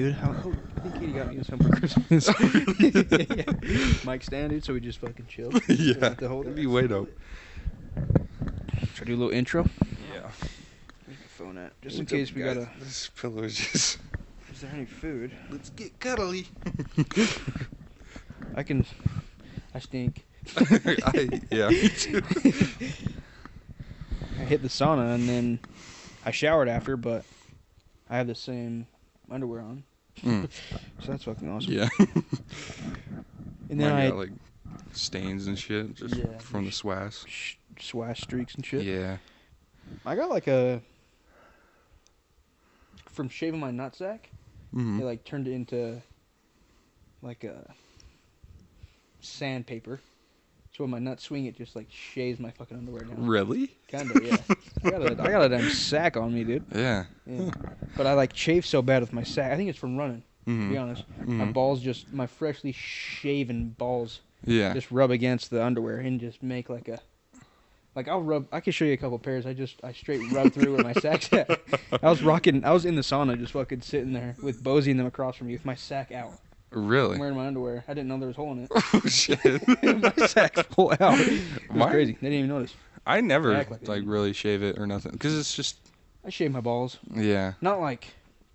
dude. I think Katie got me this one for Christmas. Yeah. Mic stand, dude, so we just fucking chill. Yeah. The whole It'd be way dope. Should I do a little intro? Yeah. Where's my phone at? Just in case we gotta... This pillow is just... Is there any food? Let's get cuddly. I stink. Yeah, me too. I hit the sauna and then I showered after, but I have the same underwear on. So that's fucking awesome. Yeah. And then I got, like, stains and shit just from the swass. Swash streaks and shit. Yeah. I got like from shaving my nutsack, Mm-hmm. it like turned it into like a sandpaper. So when my nuts swing, it just like shaves my fucking underwear down. Really? Kinda, yeah. I got a damn sack on me, dude. Yeah. But I like chafe so bad with my sack. I think it's from running, to be honest. Mm-hmm. My balls my freshly shaven balls just rub against the underwear and just make like a... Like I can show you a couple pairs. I straight rub through where my sack's at. I was in the sauna just fucking sitting there with Bozy and them across from me with my sack out. Really? I'm wearing my underwear. I didn't know there was a hole in it. Oh, shit. My sack's full out. It was crazy. They didn't even notice. I never, like really shave it or nothing. Because it's just... I shave my balls. Yeah. Not like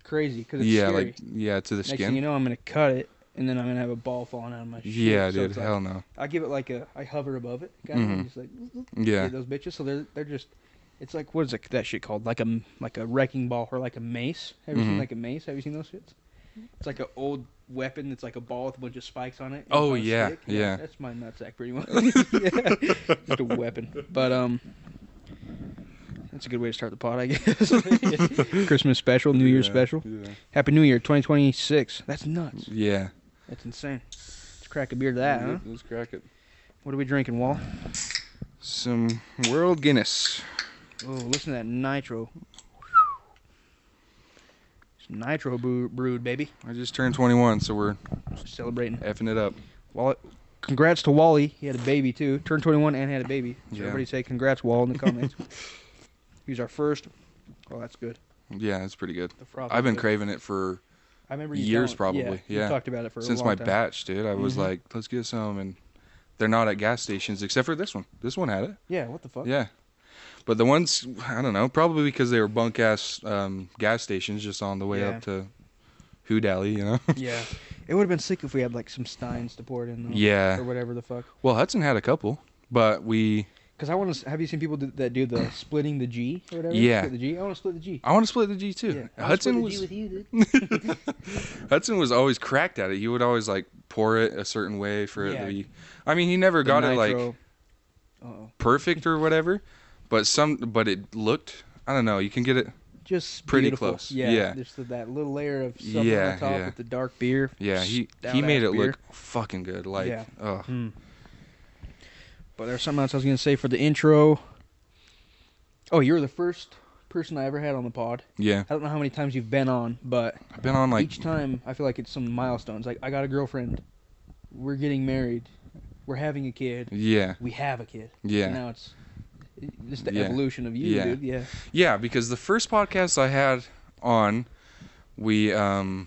crazy, because it's scary. To the Next skin. thing you know, I'm going to cut it, and then I'm going to have a ball falling out of my shit. Yeah, so dude. Hell no. I give it I hover above it. Kind of just like... Yeah. Those bitches, so they're just... It's like, what is that shit called? Like a wrecking ball or like a mace. Have you seen like a mace? Have you seen those shits? It's like an old weapon that's like a ball with a bunch of spikes on it. Oh, yeah, yeah. That's my nutsack pretty much. Yeah. Just a weapon. But, that's a good way to start the pod, I guess. Christmas special, New Year's special. Yeah. Happy New Year, 2026. That's nuts. Yeah. That's insane. Let's crack a beer to that, huh? Let's crack it. What are we drinking, Wall? Some World Guinness. Oh, listen to that nitro. It's nitro brewed, baby. I just turned 21, so we're Celebrating. effing it up. Well, congrats to Wally. He had a baby, too. Turned 21 and had a baby. So everybody say congrats, Wall, in the comments. He's our first. Oh, that's good. Yeah, it's pretty good. The froth I've been is good. craving it for I remember years, probably. Yeah. You talked about it for since a long my time. batch, dude. I was like, let's get some, and they're not at gas stations except for this one. This one had it. Yeah, what the fuck? Yeah. But the ones, I don't know, probably because they were bunk-ass gas stations just on the way up to Hoodally, you know? Yeah. It would have been sick if we had, like, some steins to pour it in, though. Yeah. Or whatever the fuck. Well, Hudson had a couple, but we... Because I want to... Have you seen people that do the splitting the G or whatever? Yeah. Split the G? I want to split the G. I want to split the G, too. Yeah. Hudson was... was... G with you, dude. Hudson was always cracked at it. He would always, like, pour it a certain way for it to be... I mean, he never got it, like, perfect or whatever, but it looked... I don't know. You can get it... Just pretty beautiful. close. Yeah. Yeah. Just that little layer of something on the top with the dark beer. Yeah, he made it look fucking good. Like, But there's something else I was going to say for the intro. Oh, you're the first person I ever had on the pod. Yeah. I don't know how many times you've been on, but I've been on, like... each time I feel like it's some milestones. Like, I got a girlfriend. We're getting married. We're having a kid. Yeah. We have a kid. Yeah. And now it's just the evolution of you, dude. Yeah. Yeah, because the first podcast I had on, we, I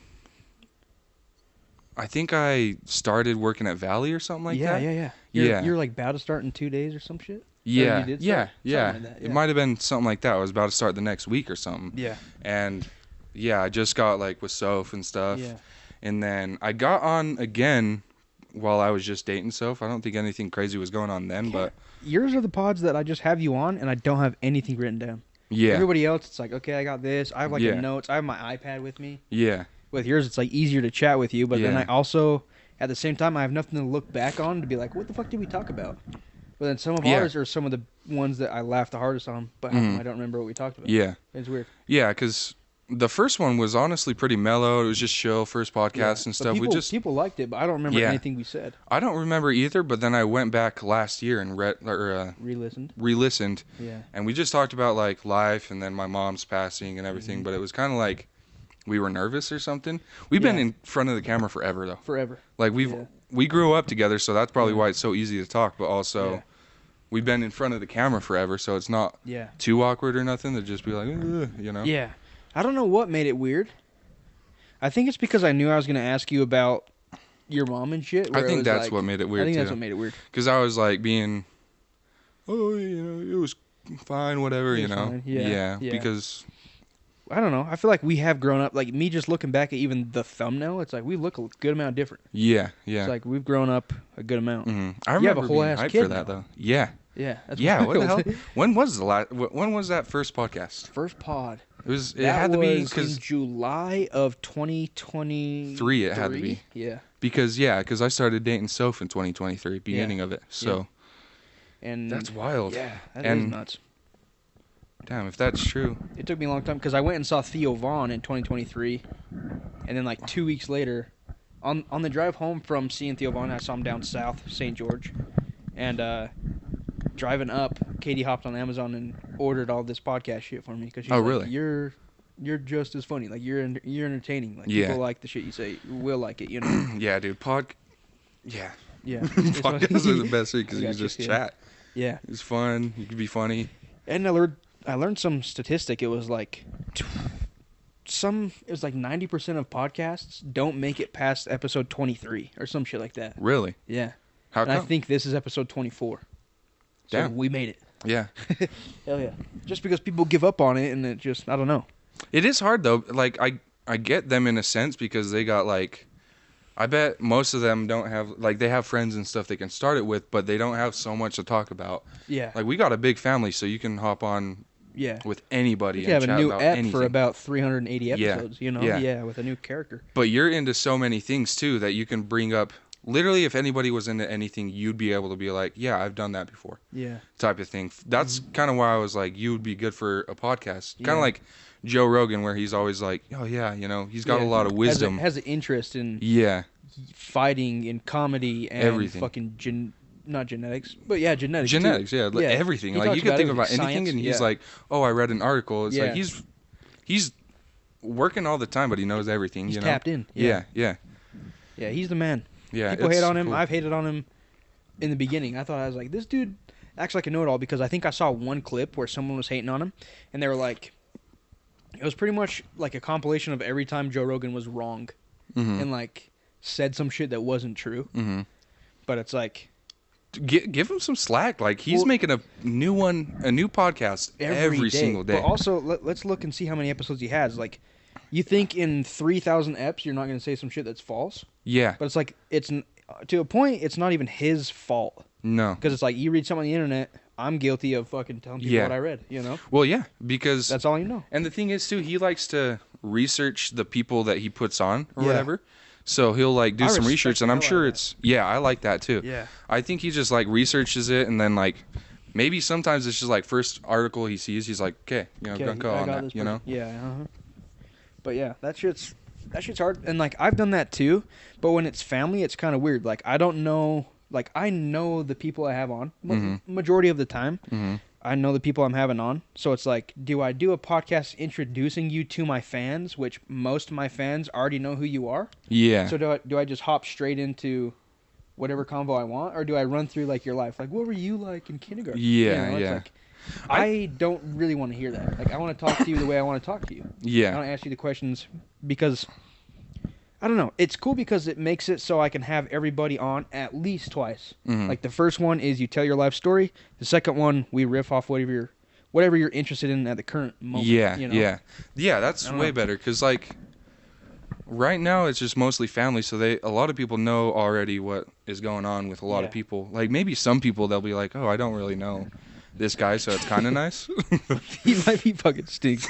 think I started working at Valley or something like that. Yeah. You're like about to start in 2 days or some shit? Yeah. Or you did Yeah. Something like that, It might have been something like that. I was about to start the next week or something. Yeah. And, yeah, I just got, like, with Soph and stuff. Yeah. And then I got on again while I was just dating Soph. I don't think anything crazy was going on then, but... Yours are the pods that I just have you on, and I don't have anything written down. Yeah. Everybody else, it's like, okay, I got this. I have, like, notes. I have my iPad with me. Yeah. With yours, it's, like, easier to chat with you, but then I also, at the same time, I have nothing to look back on to be like, what the fuck did we talk about? But then some of ours are some of the ones that I laughed the hardest on, but I don't remember what we talked about. Yeah. It's weird. Yeah, because... the first one was honestly pretty mellow. It was just chill, first podcast and stuff. People liked it, but I don't remember anything we said. I don't remember either, but then I went back last year and re-listened. Yeah. And we just talked about like life and then my mom's passing and everything, but it was kind of like we were nervous or something. We've been in front of the camera forever though. Forever. Like we grew up together, so that's probably why it's so easy to talk, but also we've been in front of the camera forever, so it's not too awkward or nothing to just be like, you know. Yeah. I don't know what made it weird. I think it's because I knew I was gonna ask you about your mom and shit. I think that's what made it weird. That's what made it weird. Because I was like being, it was fine, whatever, Fine. Yeah. Because I don't know. I feel like we have grown up. Like me, just looking back at even the thumbnail, it's like we look a good amount different. Yeah. It's like we've grown up a good amount. Mm-hmm. I remember you have a whole ass kid for that though. Yeah. Yeah. That's what the hell? When was when was that first podcast? First pod. It had to be in July of 2023. It had to be. Yeah. Because I started dating Soph in 2023, beginning of it. So. Yeah. And that's wild. Yeah, that is nuts. Damn, if that's true. It took me a long time because I went and saw Theo Vaughn in 2023, and then like 2 weeks later, on the drive home from seeing Theo Vaughn, I saw him down south, St. George, and driving up, Katie hopped on Amazon and ordered all this podcast shit for me because she's like, really? You're just as funny, like you're entertaining, like people like the shit you say, will like it, Yeah, dude, Yeah. Podcasts are the best because you just chat. Yeah, it's fun. You can be funny. And I learned some statistic. It was like 90% of podcasts don't make it past episode 23 or some shit like that. Really? Yeah. How come? I think this is episode 24. So Damn. we made it. Yeah. Hell yeah. Just because people give up on it and it just, I don't know. It is hard though. Like I get them in a sense because they got like, I bet most of them don't have, like, they have friends and stuff they can start it with, but they don't have so much to talk about. Yeah. Like, we got a big family, so you can hop on with anybody and chat about anything. You have a new ep for about 380 episodes, Yeah, with a new character. But you're into so many things, too, that you can bring up. Literally, if anybody was into anything, you'd be able to be like, yeah, I've done that before. Yeah. Type of thing. That's kind of why I was like, you would be good for a podcast. Kind of like Joe Rogan, where he's always like, oh, yeah, he's got a lot of wisdom. Has an interest in fighting and comedy and everything. Fucking not genetics, but genetics. Genetics, everything. Like you can think about anything, and he's like, "Oh, I read an article." It's like he's working all the time, but he knows everything. He's tapped in. Yeah. He's the man. Yeah, people hate on him. Cool. I've hated on him in the beginning. I thought I was like, this dude acts like a know-it-all because I think I saw one clip where someone was hating on him, and they were like, it was pretty much like a compilation of every time Joe Rogan was wrong, and like said some shit that wasn't true. But it's like, give him some slack. Like he's making a new podcast every single day. But also, let's look and see how many episodes he has. Like, you think in 3,000 eps you're not going to say some shit that's false? Yeah. But it's like, it's to a point, it's not even his fault. No. Because it's like, you read something on the internet, I'm guilty of fucking telling people what I read, Well, yeah, because that's all you know. And the thing is, too, he likes to research the people that he puts on or whatever. So he'll like do some research, and I'm sure it's I like that too. Yeah, I think he just like researches it, and then like maybe sometimes it's just like first article he sees, he's like, okay, gonna call on that, Yeah. But yeah, that shit's hard, and like I've done that too. But when it's family, it's kind of weird. Like I don't know, like I know the people I have on majority of the time. I know the people I'm having on. So it's like, do I do a podcast introducing you to my fans, which most of my fans already know who you are? Yeah. So do I just hop straight into whatever convo I want, or do I run through like your life? Like, what were you like in kindergarten? Yeah, Like, I don't really want to hear that. Like, I want to talk to you the way I want to talk to you. Yeah. I don't ask you the questions because, I don't know. It's cool because it makes it so I can have everybody on at least twice. Like, the first one is you tell your life story. The second one, we riff off whatever you're interested in at the current moment. Yeah, that's way better because, like, right now it's just mostly family, so a lot of people know already what is going on with a lot of people. Like, maybe some people, they'll be like, oh, I don't really know this guy, so it's kind of nice. He might be fucking stinks.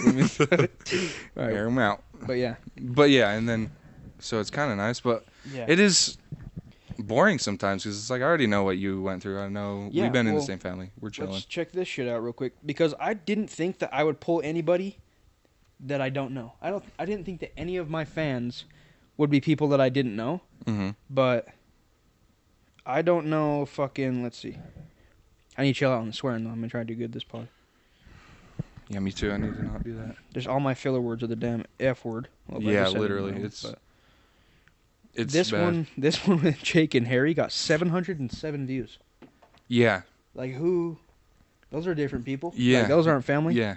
Air him out. But yeah, and then, so it's kind of nice, but it is boring sometimes because it's like I already know what you went through. I know we've been in the same family. We're chilling. Let's check this shit out real quick because I didn't think that I would pull anybody that I don't know. I didn't think that any of my fans would be people that I didn't know. But I don't know. Fucking, let's see. I need to chill out on the swearing though. I'm gonna try to do good this pod. Yeah, me too. I need to not do that. There's all my filler words are the damn F word. Well, literally, it's this bad. This one with Jake and Harry got 707 views. Yeah. Like who? Those are different people. Yeah. Like, those aren't family. Yeah.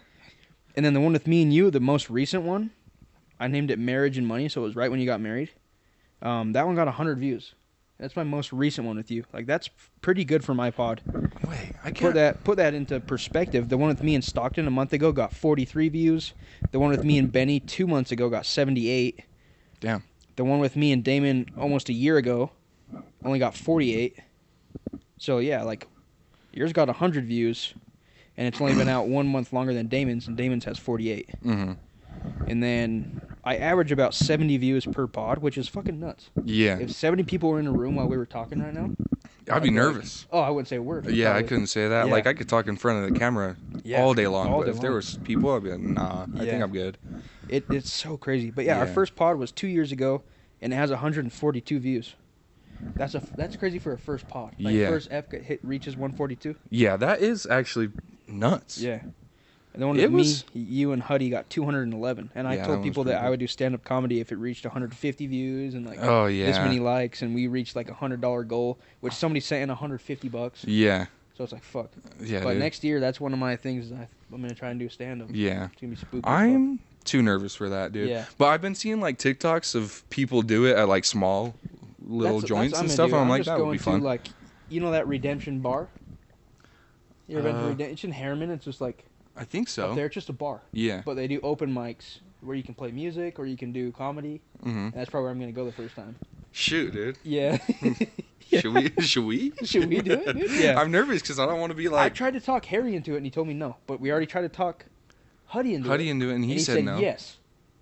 And then the one with me and you, the most recent one, I named it Marriage and Money, so it was right when you got married. That one got 100 views. That's my most recent one with you. Like, that's pretty good for my pod. Wait, I can't... Put that into perspective. The one with me in Stockton a month ago got 43 views. The one with me and Benny 2 months ago got 78. Damn. The one with me and Damon almost a year ago only got 48. So, yeah, like, yours got 100 views, and it's only been out 1 month longer than Damon's, and Damon's has 48. Mm-hmm. And then I average about 70 views per pod, which is fucking nuts. Yeah. If 70 people were in a room while we were talking right now, I'd be nervous. I wouldn't say a word. Yeah, probably. I couldn't say that. Yeah. Like, I could talk in front of the camera all day long, but if there was people, I'd be like, nah, I think I'm good. It's so crazy. But yeah, our first pod was 2 years ago, and it has 142 views. That's crazy for a first pod. Like, first F reaches 142. Yeah, that is actually nuts. Yeah. And the one with me, you, and Huddy got 211. And I told people that I would do stand-up comedy if it reached 150 views and, like, this many likes. And we reached, like, a $100 goal, which somebody sent in $150. Yeah. So it's like, fuck. Yeah, but next year, that's one of my things I'm going to try and do stand-up. Yeah. It's going to be spooky. I'm too nervous for that, dude. Yeah. But I've been seeing, like, TikToks of people do it at, like, small little joints and stuff. And I'm like, that would be fun. Like, you know that Redemption bar? You ever been to Redemption? It's in Harriman. It's just, like... I think so. Up there, it's just a bar. Yeah. But they do open mics where you can play music or you can do comedy. Mm-hmm. And that's probably where I'm going to go the first time. Shoot, dude. Yeah. Should we? Should we do it, dude? Yeah. I'm nervous because I don't want to be like... I tried to talk Harry into it, and he told me no. But we already tried to talk Huddy into it. And he said no. Yes.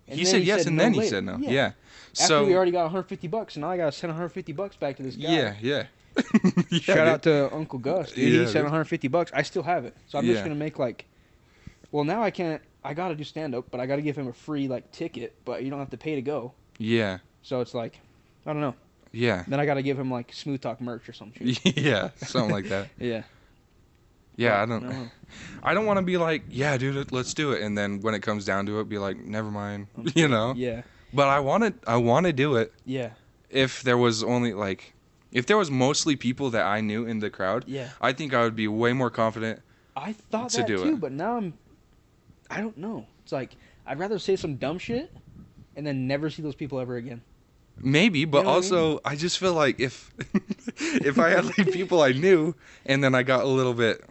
He said yes, and then he said no. Yeah. After we already got $150, and now I got to send $150 back to this guy. Yeah. Shout out to Uncle Gus, dude. He sent $150. I still have it. So I'm just going to make, like... Well, now I can't... I got to do stand-up, but I got to give him a free, like, ticket, but you don't have to pay to go. Yeah. So it's like... I don't know. Yeah. Then I got to give him, like, Smoothtalk merch or some shit. Yeah, something like that. Yeah. Yeah, I don't want to be like, yeah, dude, let's do it. And then when it comes down to it, be like, never mind, you know? Yeah. But I want to do it. Yeah. If there was only, like, if there was mostly people that I knew in the crowd, I think I would be way more confident. I thought that too, but now I don't know. It's like, I'd rather say some dumb shit and then never see those people ever again. Maybe, but also, I just feel like if I had, like, people I knew and then I got a little bit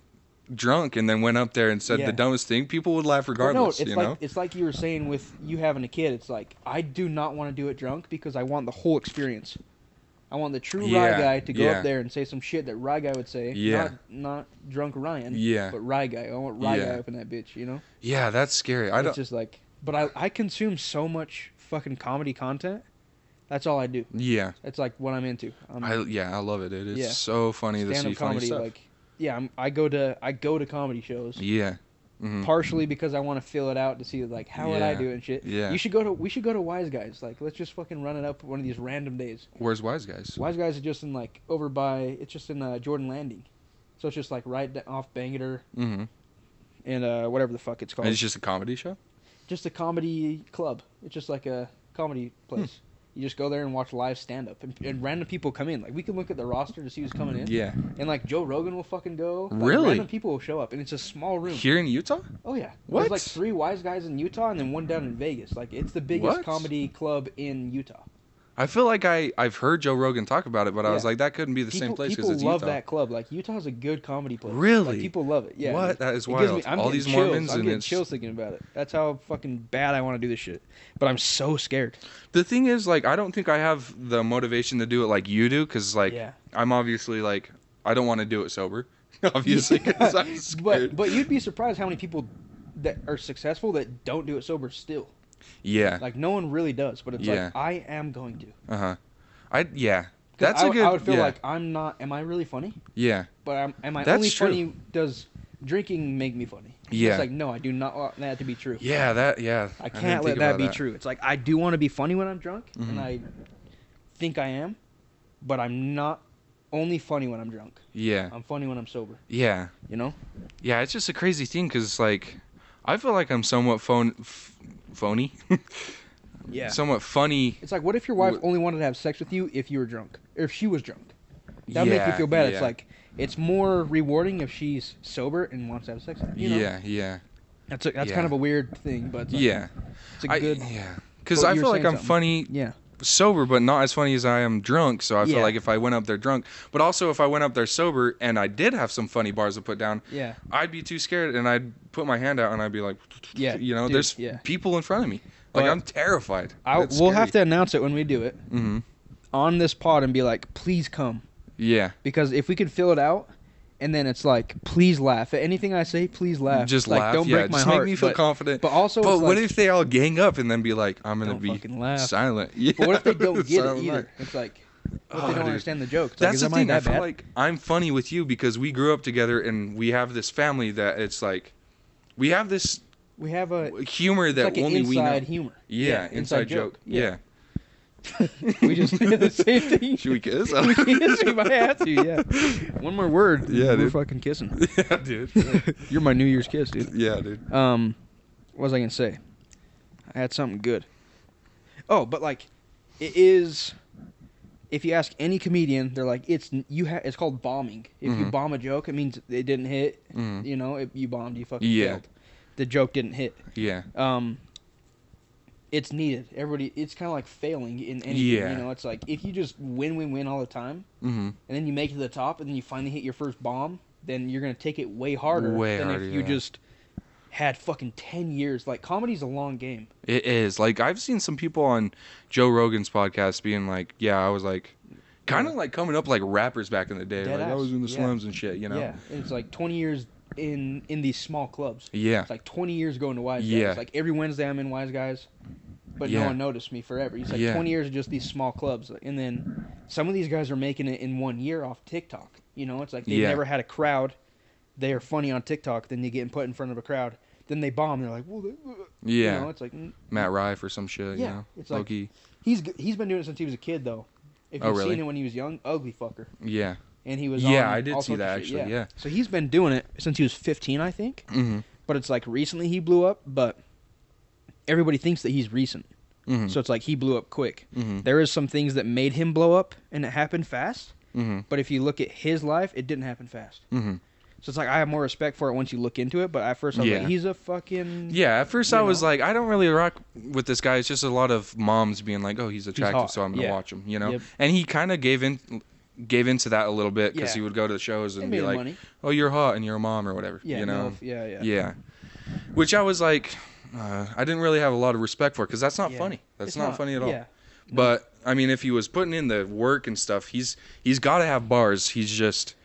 drunk and then went up there and said the dumbest thing, people would laugh regardless. No, it's like you were saying with you having a kid. It's like, I do not want to do it drunk because I want the whole experience. I want the true Rye guy to go up there and say some shit that Rye guy would say. Not drunk Ryan. But Rye guy. I want Rye guy up in that bitch, you know? Yeah, that's scary. It's just like, but I consume so much fucking comedy content. That's all I do. Yeah. It's like what I'm into. I love it. It's so funny to see funny stuff. Like, I go to comedy shows. Yeah. Mm-hmm. Partially because I want to fill it out to see, like, how would I do it and shit. Yeah. We should go to Wise Guys. Like, let's just fucking run it up one of these random days. Where's Wise Guys? Wise Guys are just in, like, over by, it's just in Jordan Landing. So it's just, like, right off Bangerter. Mm-hmm. And whatever the fuck it's called. And it's just a comedy show? Just a comedy club. It's just like a comedy place. You just go there and watch live stand-up. And random people come in. Like, we can look at the roster to see who's coming in. Yeah. And, like, Joe Rogan will fucking go. Like, really? Random people will show up. And it's a small room. Here in Utah? Oh, yeah. What? There's, like, 3 Wise Guys in Utah and then 1 down in Vegas. Like, it's the biggest comedy club in Utah. I feel like I've heard Joe Rogan talk about it, but I was like, that couldn't be the same place because it's Utah. People love that club. Like, Utah's a good comedy place. Really? Like, people love it. Yeah. What? That is wild. All these Mormons I'm getting chills thinking about it. That's how fucking bad I want to do this shit. But I'm so scared. The thing is, like, I don't think I have the motivation to do it like you do because, like, I'm obviously, like, I don't want to do it sober. Obviously, because I'm scared. But you'd be surprised how many people that are successful that don't do it sober still. Yeah. Like, no one really does. But it's like, I am going to. Uh-huh. That's a good... I would feel like I'm not... Am I really funny? Yeah. But am I only funny... Does drinking make me funny? Yeah. It's like, no, I do not want that to be true. Yeah, I can't let that be true. It's like, I do want to be funny when I'm drunk, and I think I am, but I'm not only funny when I'm drunk. Yeah. I'm funny when I'm sober. Yeah. You know? Yeah, it's just a crazy thing, because, like, I feel like I'm somewhat phony. Yeah. Somewhat funny. It's like, what if your wife only wanted to have sex with you if you were drunk? Or if she was drunk? That would make you feel bad. Yeah. It's like, it's more rewarding if she's sober and wants to have sex with you. You know? Yeah. That's kind of a weird thing, but it's like, it's a good... because I feel like I'm funny. Yeah. Sober, but not as funny as I am drunk. So I feel like if I went up there drunk, but also if I went up there sober and I did have some funny bars to put down, I'd be too scared and I'd put my hand out and I'd be like, you know, there's people in front of me. Like, I'm terrified. We'll have to announce it when we do it on this pod and be like, please come. Yeah. Because if we could fill it out, and then it's like, please laugh. At anything I say, please laugh. Just like, laugh. Don't break my heart. Just make me feel confident. But also, but what if they all gang up and then be like, I'm going to be silent? Yeah. But what if they don't get it either? It's like, what if they don't understand the joke? It's that's like, the thing. I feel like I'm funny with you because we grew up together and we have this family that it's like, we have this a humor that like only we know. Inside humor. Yeah, inside joke. Yeah. We just did the same thing. Should we kiss? We kiss. We might have to. Yeah. One more word. Yeah, we're fucking kissing. Yeah, dude. You're my New Year's kiss, dude. Yeah, dude. What was I gonna say? I had something good. Oh, but like, it is. If you ask any comedian, they're like, it's called bombing. If you bomb a joke, it means it didn't hit. You know, if you bombed, you fucking failed. The joke didn't hit. Yeah. It's needed. Everybody, it's kind of like failing in anything. Yeah. You know, it's like if you just win all the time, and then you make it to the top, and then you finally hit your first bomb, then you're gonna take it way harder than if you just had fucking 10 years. Like, comedy's a long game. It is. Like, I've seen some people on Joe Rogan's podcast being like, I was like, kind of like coming up like rappers back in the day. Like, I was in the slums and shit, you know? Yeah, and it's like 20 years in these small clubs. Yeah. It's like 20 years going to Wise Guys. Like, every Wednesday I'm in Wise Guys, but no one noticed me forever. It's like 20 years of just these small clubs. And then some of these guys are making it in 1 year off TikTok. You know, it's like they've never had a crowd. They are funny on TikTok, then they get put in front of a crowd. Then they bomb. They're like, well, you know, it's like Matt Rife or some shit. Yeah, you know? It's like he's been doing it since he was a kid though. If you've seen it when he was young, ugly fucker. Yeah. And he was I did see that actually. Yeah. So he's been doing it since he was 15, I think. But it's like recently he blew up, but everybody thinks that he's recent. So it's like he blew up quick. There is some things that made him blow up, and it happened fast. But if you look at his life, it didn't happen fast. So it's like I have more respect for it once you look into it. But at first I was like, he's a fucking... Yeah, at first I was like, I don't really rock with this guy. It's just a lot of moms being like, oh, he's attractive, so I'm going to watch him, you know? Yep. And he kind of gave into that a little bit because he would go to the shows and be like, oh, you're hot and you're a mom or whatever, you know? Yeah. Which I was like, I didn't really have a lot of respect for because that's not funny. That's not funny at all. Yeah. But, I mean, if he was putting in the work and stuff, he's got to have bars. He's just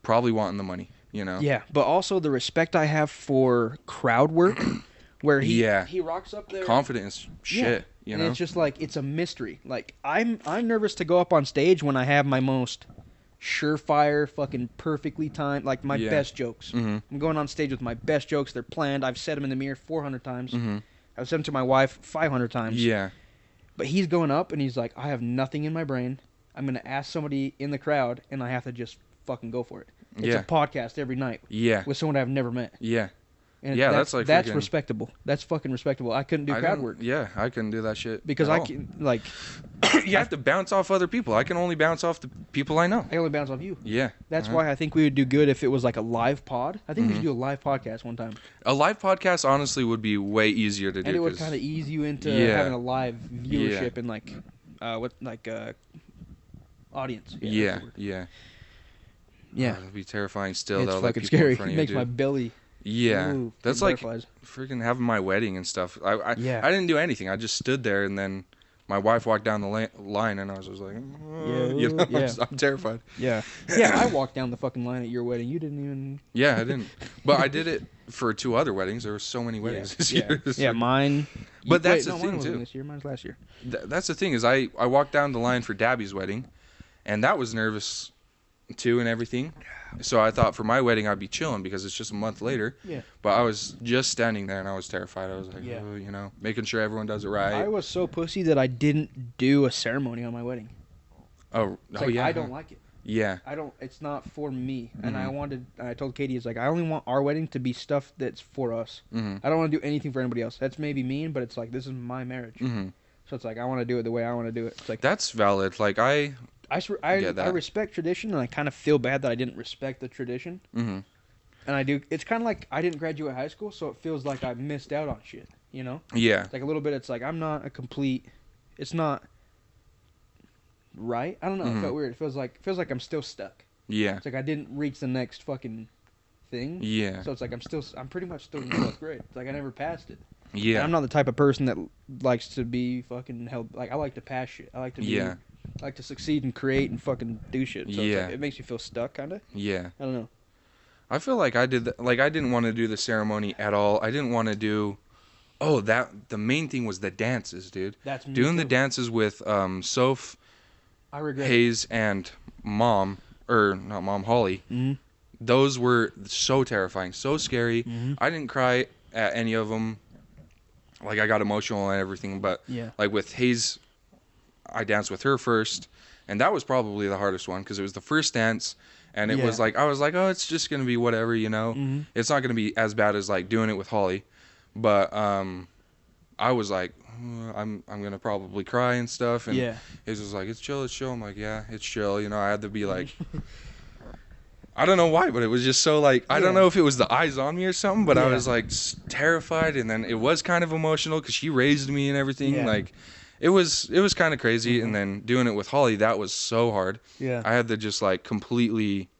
probably wanting the money. You know? Yeah, but also the respect I have for crowd work, where he rocks up there, confident as shit. You know, and it's just like it's a mystery. Like I'm nervous to go up on stage when I have my most surefire, fucking perfectly timed, like my best jokes. I'm going on stage with my best jokes. They're planned. I've said them in the mirror 400 times. I've said them to my wife 500 times. Yeah. But he's going up and he's like, I have nothing in my brain. I'm gonna ask somebody in the crowd, and I have to just fucking go for it. It's a podcast every night. Yeah. With someone I've never met. Yeah. And that's respectable. That's fucking respectable. I couldn't do crowd work. Yeah, I couldn't do that shit. Because I can, like... you have to bounce off other people. I can only bounce off the people I know. I can only bounce off you. Yeah. That's why I think we would do good if it was like a live pod. I think we should do a live podcast one time. A live podcast, honestly, would be way easier to do. And it would kind of ease you into having a live viewership and like... audience. Yeah. Yeah. That'd be terrifying still. It's fucking scary. It makes my belly... Yeah. Ooh, that's like freaking having my wedding and stuff. I didn't do anything. I just stood there, and then my wife walked down the line, and I was just like, you know, I'm terrified. Yeah. Yeah, I walked down the fucking line at your wedding. You didn't even... Yeah, I didn't. But I did it for 2 other weddings. There were so many weddings this year. Yeah, mine... But that's the thing, mine wasn't too. This year. Mine's last year. That's the thing, is I walked down the line for Dabby's wedding, and that was nervous, too, and everything. So I thought for my wedding I'd be chilling because it's just a month later. Yeah. But I was just standing there and I was terrified. I was like, oh, you know, making sure everyone does it right. I was so pussy that I didn't do a ceremony on my wedding. Yeah. I don't like it. Yeah. It's not for me. And I told Katie, it's like, I only want our wedding to be stuff that's for us. I don't want to do anything for anybody else. That's maybe mean, but it's like, this is my marriage. So it's like, I want to do it the way I want to do it. It's like, that's valid. Like I respect tradition, and I kind of feel bad that I didn't respect the tradition. And I do. It's kind of like I didn't graduate high school, so it feels like I missed out on shit. you know? Yeah. It's like a little bit, it's like I'm not a complete, it's not right. I don't know. It felt weird. It feels like I'm still stuck. Yeah. It's like I didn't reach the next fucking thing. Yeah. So it's like I'm pretty much still in 12th grade. It's like I never passed it. Yeah. And I'm not the type of person that likes to be fucking held. Like I like to pass shit. I like to be. I like to succeed and create and fucking do shit. So it's like, it makes you feel stuck, kind of. Yeah. I don't know. I feel like I did. Like I didn't want to do the ceremony at all. I didn't want to do. Oh, the main thing was the dances, dude. That's me doing too. the dances with Soph, I regret Hayes, and Mom, or not Mom, Holly. Mm-hmm. Those were so terrifying, so scary. Mm-hmm. I didn't cry at any of them. Like I got emotional and everything, but like with Hayes, I danced with her first, and that was probably the hardest one because it was the first dance, and it was like I was like, oh, it's just gonna be whatever, you know. Mm-hmm. It's not gonna be as bad as like doing it with Holly, but I was like, I'm gonna probably cry and stuff, and Hayes was like, it's chill. I'm like, yeah, it's chill, you know. I had to be like. I don't know why, but it was just so like I don't know if it was the eyes on me or something, but I was like terrified, and then it was kind of emotional because she raised me and everything. Like it was kind of crazy, and then doing it with Holly, that was so hard. I had to just like completely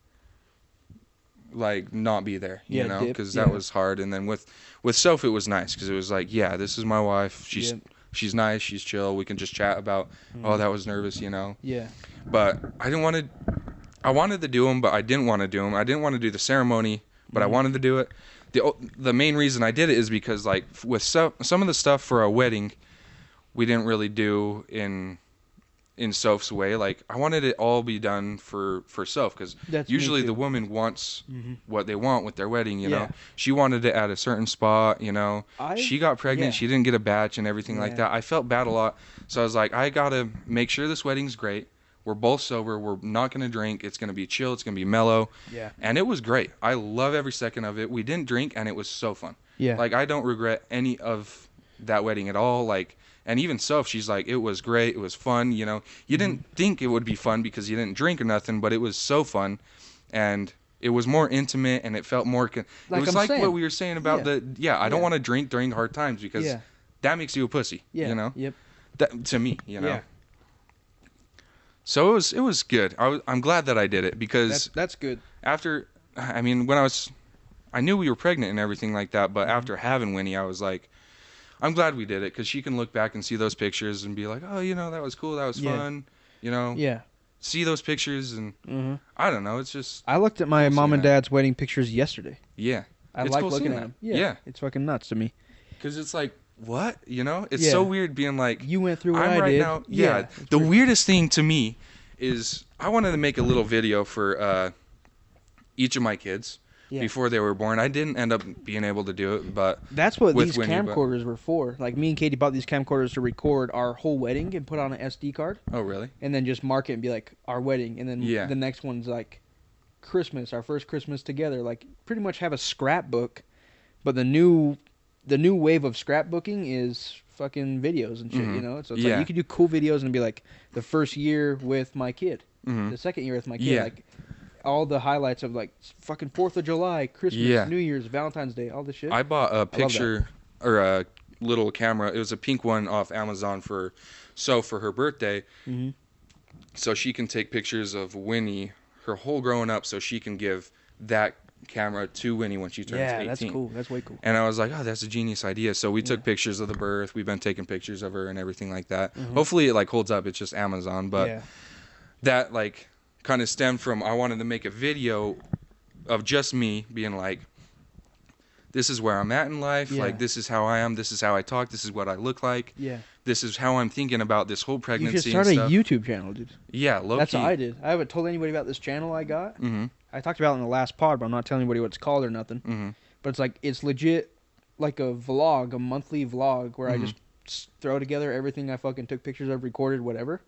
like not be there, you know, because that was hard. And then with Soph, it was nice because it was like, yeah, this is my wife. She's nice. She's chill. We can just chat about. Oh, that was nervous, you know. But I didn't want to. I wanted to do them, but I didn't want to do them. I didn't want to do the ceremony, but I wanted to do it. The main reason I did it is because, like, with some of the stuff for a wedding, we didn't really do in Soph's way. Like, I wanted it all be done for Soph, because usually the woman wants what they want with their wedding, you know. She wanted it at a certain spot, you know. She got pregnant. She didn't get a batch and everything like that. I felt bad a lot. So I was like, I got to make sure this wedding's great. We're both sober. We're not going to drink. It's going to be chill. It's going to be mellow. And it was great. I love every second of it. We didn't drink, and it was so fun. Like, I don't regret any of that wedding at all. Like, and even Soph, she's like, it was great. It was fun. You know, you didn't think it would be fun because you didn't drink or nothing, but it was so fun. And it was more intimate, and it felt more... it was like what we were saying about I don't want to drink during hard times because that makes you a pussy, you know? That, to me, you know? So it was good. I'm glad that I did it because that's good. After, I mean, when I knew we were pregnant and everything like that, but after having Winnie, I was like, I'm glad we did it because she can look back and see those pictures and be like, oh, you know, that was cool, that was fun, you know. See those pictures and I don't know, it's just. I looked at my mom and dad's wedding pictures yesterday. I like looking at them. It's fucking nuts to me. Because it's like. What? You know? It's so weird being like... You went through what I did. Now, the weirdest thing to me is I wanted to make a little video for each of my kids before they were born. I didn't end up being able to do it, but... That's what these camcorders were for. Like, me and Katie bought these camcorders to record our whole wedding and put on an SD card. Oh, really? And then just mark it and be like, our wedding. And then the next one's like Christmas, our first Christmas together. Like, pretty much have a scrapbook, but the new wave of scrapbooking is fucking videos and shit, you know? So it's like you could do cool videos and be like, the first year with my kid, the second year with my kid, like all the highlights of like fucking 4th of July, Christmas, New Year's, Valentine's Day, all this shit. I bought a picture or a little camera. It was a pink one off Amazon for her birthday. So she can take pictures of Winnie, her whole growing up, so she can give that camera to Winnie when she turns 18. Yeah, that's cool. That's way cool. And I was like, oh, that's a genius idea. So we took pictures of the birth. We've been taking pictures of her and everything like that. Hopefully it like holds up. It's just Amazon, but that like kind of stemmed from I wanted to make a video of just me being like, this is where I'm at in life. Like, this is how I am. This is how I talk. This is what I look like. This is how I'm thinking about this whole pregnancy. You should start a YouTube channel, dude. Yeah, low-key. That's what I did. I haven't told anybody about this channel I got. I talked about it in the last pod, but I'm not telling anybody what it's called or nothing. But it's like, it's legit like a vlog, a monthly vlog where I just throw together everything I fucking took pictures of, recorded, whatever.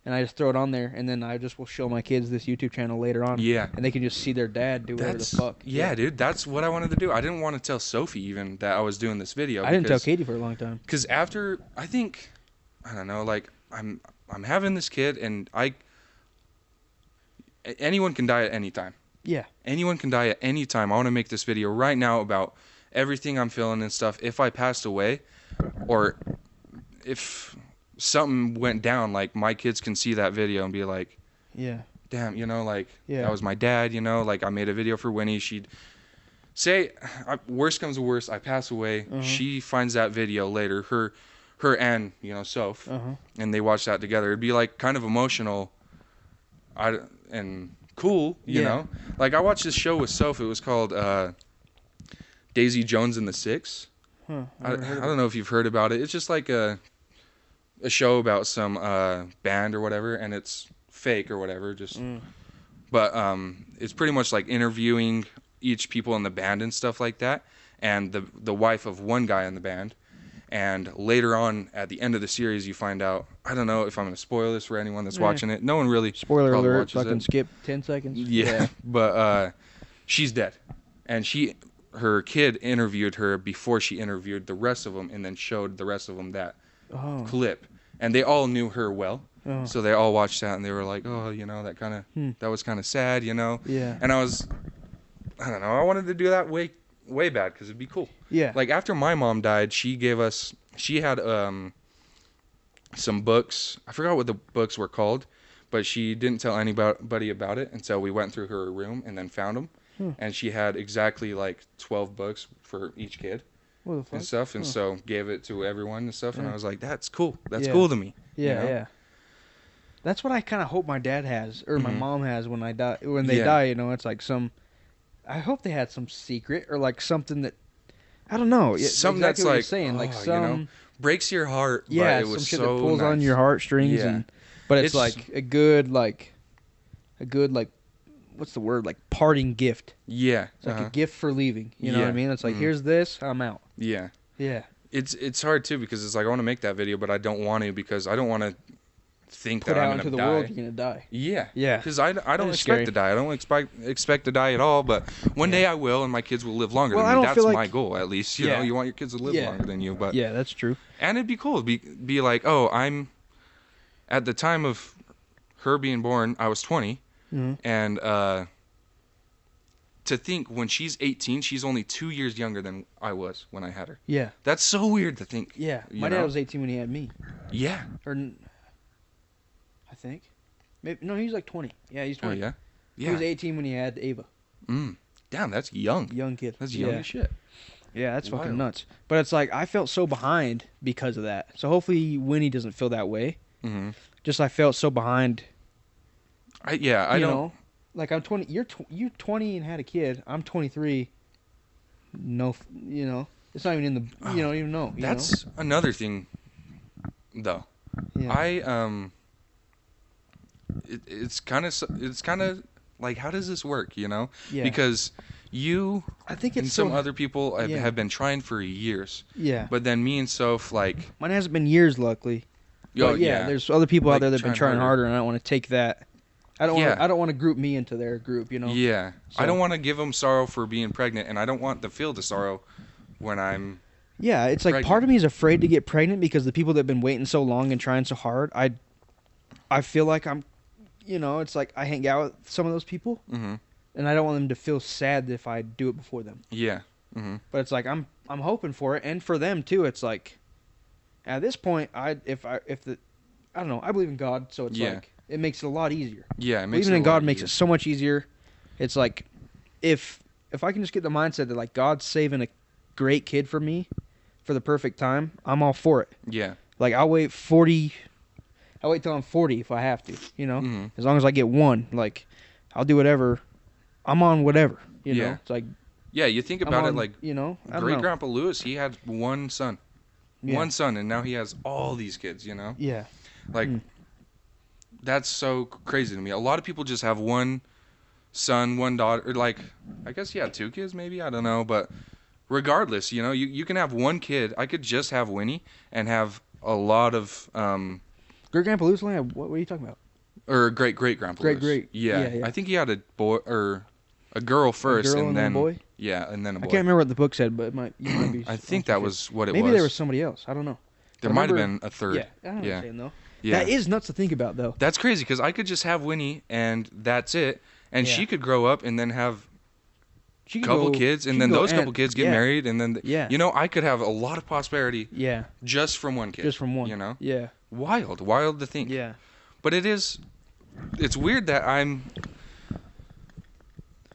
And I just throw it on there, and then I just will show my kids this YouTube channel later on. And they can just see their dad do whatever the fuck. Yeah, dude, that's what I wanted to do. I didn't want to tell Sophie even that I was doing this video. I didn't tell Katie for a long time. Because after, I don't know, like, I'm having this kid, and anyone can die at any time. Anyone can die at any time. I want to make this video right now about everything I'm feeling and stuff. If I passed away, or if something went down, like my kids can see that video and be like, yeah, damn, like that was my dad, like I made a video for Winnie. She'd say, worst comes to worst, I pass away. She finds that video later, her and Soph, and they watch that together. It'd be like kind of emotional, and cool, you know. Like I watched this show with Soph. It was called Daisy Jones and the Six. I don't know if you've heard about it. It's just like a show about some band or whatever, and it's fake or whatever. But it's pretty much like interviewing each people in the band and stuff like that, and the wife of one guy in the band. And later on, at the end of the series, you find out. I don't know if I'm going to spoil this for anyone that's watching it. No one really. Spoiler alert! Fucking skip 10 seconds. Yeah, but she's dead, and her kid interviewed her before she interviewed the rest of them, and then showed the rest of them that clip, and they all knew her well. So they all watched that, and they were like, "Oh, that was kind of sad, Yeah. And I don't know. I wanted to do that way back because it'd be cool. Yeah. Like after my mom died, she had some books. I forgot what the books were called, but she didn't tell anybody about it until we went through her room and then found them. And she had exactly like 12 books for each kid and stuff, and so gave it to everyone and stuff. And I was like, that's cool. That's cool to me. Yeah, yeah. That's what I kind of hope my dad has, or my mom has when I die. When they die, it's like I hope they had some secret or like something that I don't know. Something exactly that's like saying, like some breaks your heart. Yeah, but it was some shit so that pulls nice. on your heartstrings. Yeah. But it's like a good what's the word, like parting gift. Yeah, it's like a gift for leaving. You know what I mean? It's like here's this, I'm out. Yeah, yeah. It's hard too because it's like I want to make that video, but I don't want to because I don't want to think put that out I'm into the die. world you're gonna die. Yeah, yeah. Because I don't expect to die. I don't expect to die at all. But one day I will, and my kids will live longer than me. That's my goal, at least. You know, you want your kids to live longer than you. But yeah, that's true. And it'd be cool to be like, oh, I'm at the time of her being born, I was 20, and to think when she's 18, she's only 2 years younger than I was when I had her. Yeah, that's so weird to think. Yeah, my dad was 18 when he had me. Yeah, or I think. Maybe, no, he was like 20. Yeah, he's 20. Oh, yeah? Yeah. He was 18 when he had Ava. Damn, that's young. Young kid. That's young as shit. Yeah, that's fucking nuts. But it's like, I felt so behind because of that. So hopefully Winnie doesn't feel that way. Just I felt so behind. I don't know. Like I'm 20. You're 20 and had a kid. I'm 23. No, it's not even in the. You don't even know. That's another thing, though. Yeah. It's kind of like, how does this work? Yeah. Because I think it's some other people have been trying for years. Yeah. But then me and Soph, like, mine hasn't been years, luckily. Oh yeah. There's other people out there that've been trying harder, and I don't want to take that. I don't want to group me into their group. Yeah. So. I don't want to give them sorrow for being pregnant, and I don't want to feel the sorrow when I'm. Yeah, it's like part of me is afraid to get pregnant because the people that've been waiting so long and trying so hard. I feel like I'm. It's like I hang out with some of those people, and I don't want them to feel sad if I do it before them. Yeah. But it's like I'm hoping for it, and for them too. It's like, at this point, I don't know. I believe in God, so it's like it makes it a lot easier. Yeah, it makes believing in God makes it so much easier. It's like if I can just get the mindset that like God's saving a great kid for me for the perfect time, I'm all for it. Yeah. Like I'll wait till I'm 40 if I have to, as long as I get one, like I'll do whatever. I'm on whatever, you know. It's like, yeah, you think about it like, great grandpa Lewis, he had one son, and now he has all these kids, Yeah. Like, that's so crazy to me. A lot of people just have one son, one daughter, or like, I guess he had 2 kids maybe, I don't know, but regardless, you can have one kid. I could just have Winnie and have a lot of, Great Grandpa Lewis only had, what are you talking about? Or Great Grandpa Lewis. Great. Yeah. I think he had a boy or a girl first, and then a boy. Yeah, and then a boy. I can't remember what the book said, but you might be. I think that was what it was. Maybe there was somebody else. I don't know. There might have been a third. Yeah, I know what you're saying though. Yeah. That is nuts to think about though. That's crazy because I could just have Winnie and that's it, and she could grow up and then have couple kids, and then those couple kids get married, and then you know, I could have a lot of prosperity just from one kid. Just from one. You know? Yeah. Wild to think. Yeah. But it's weird that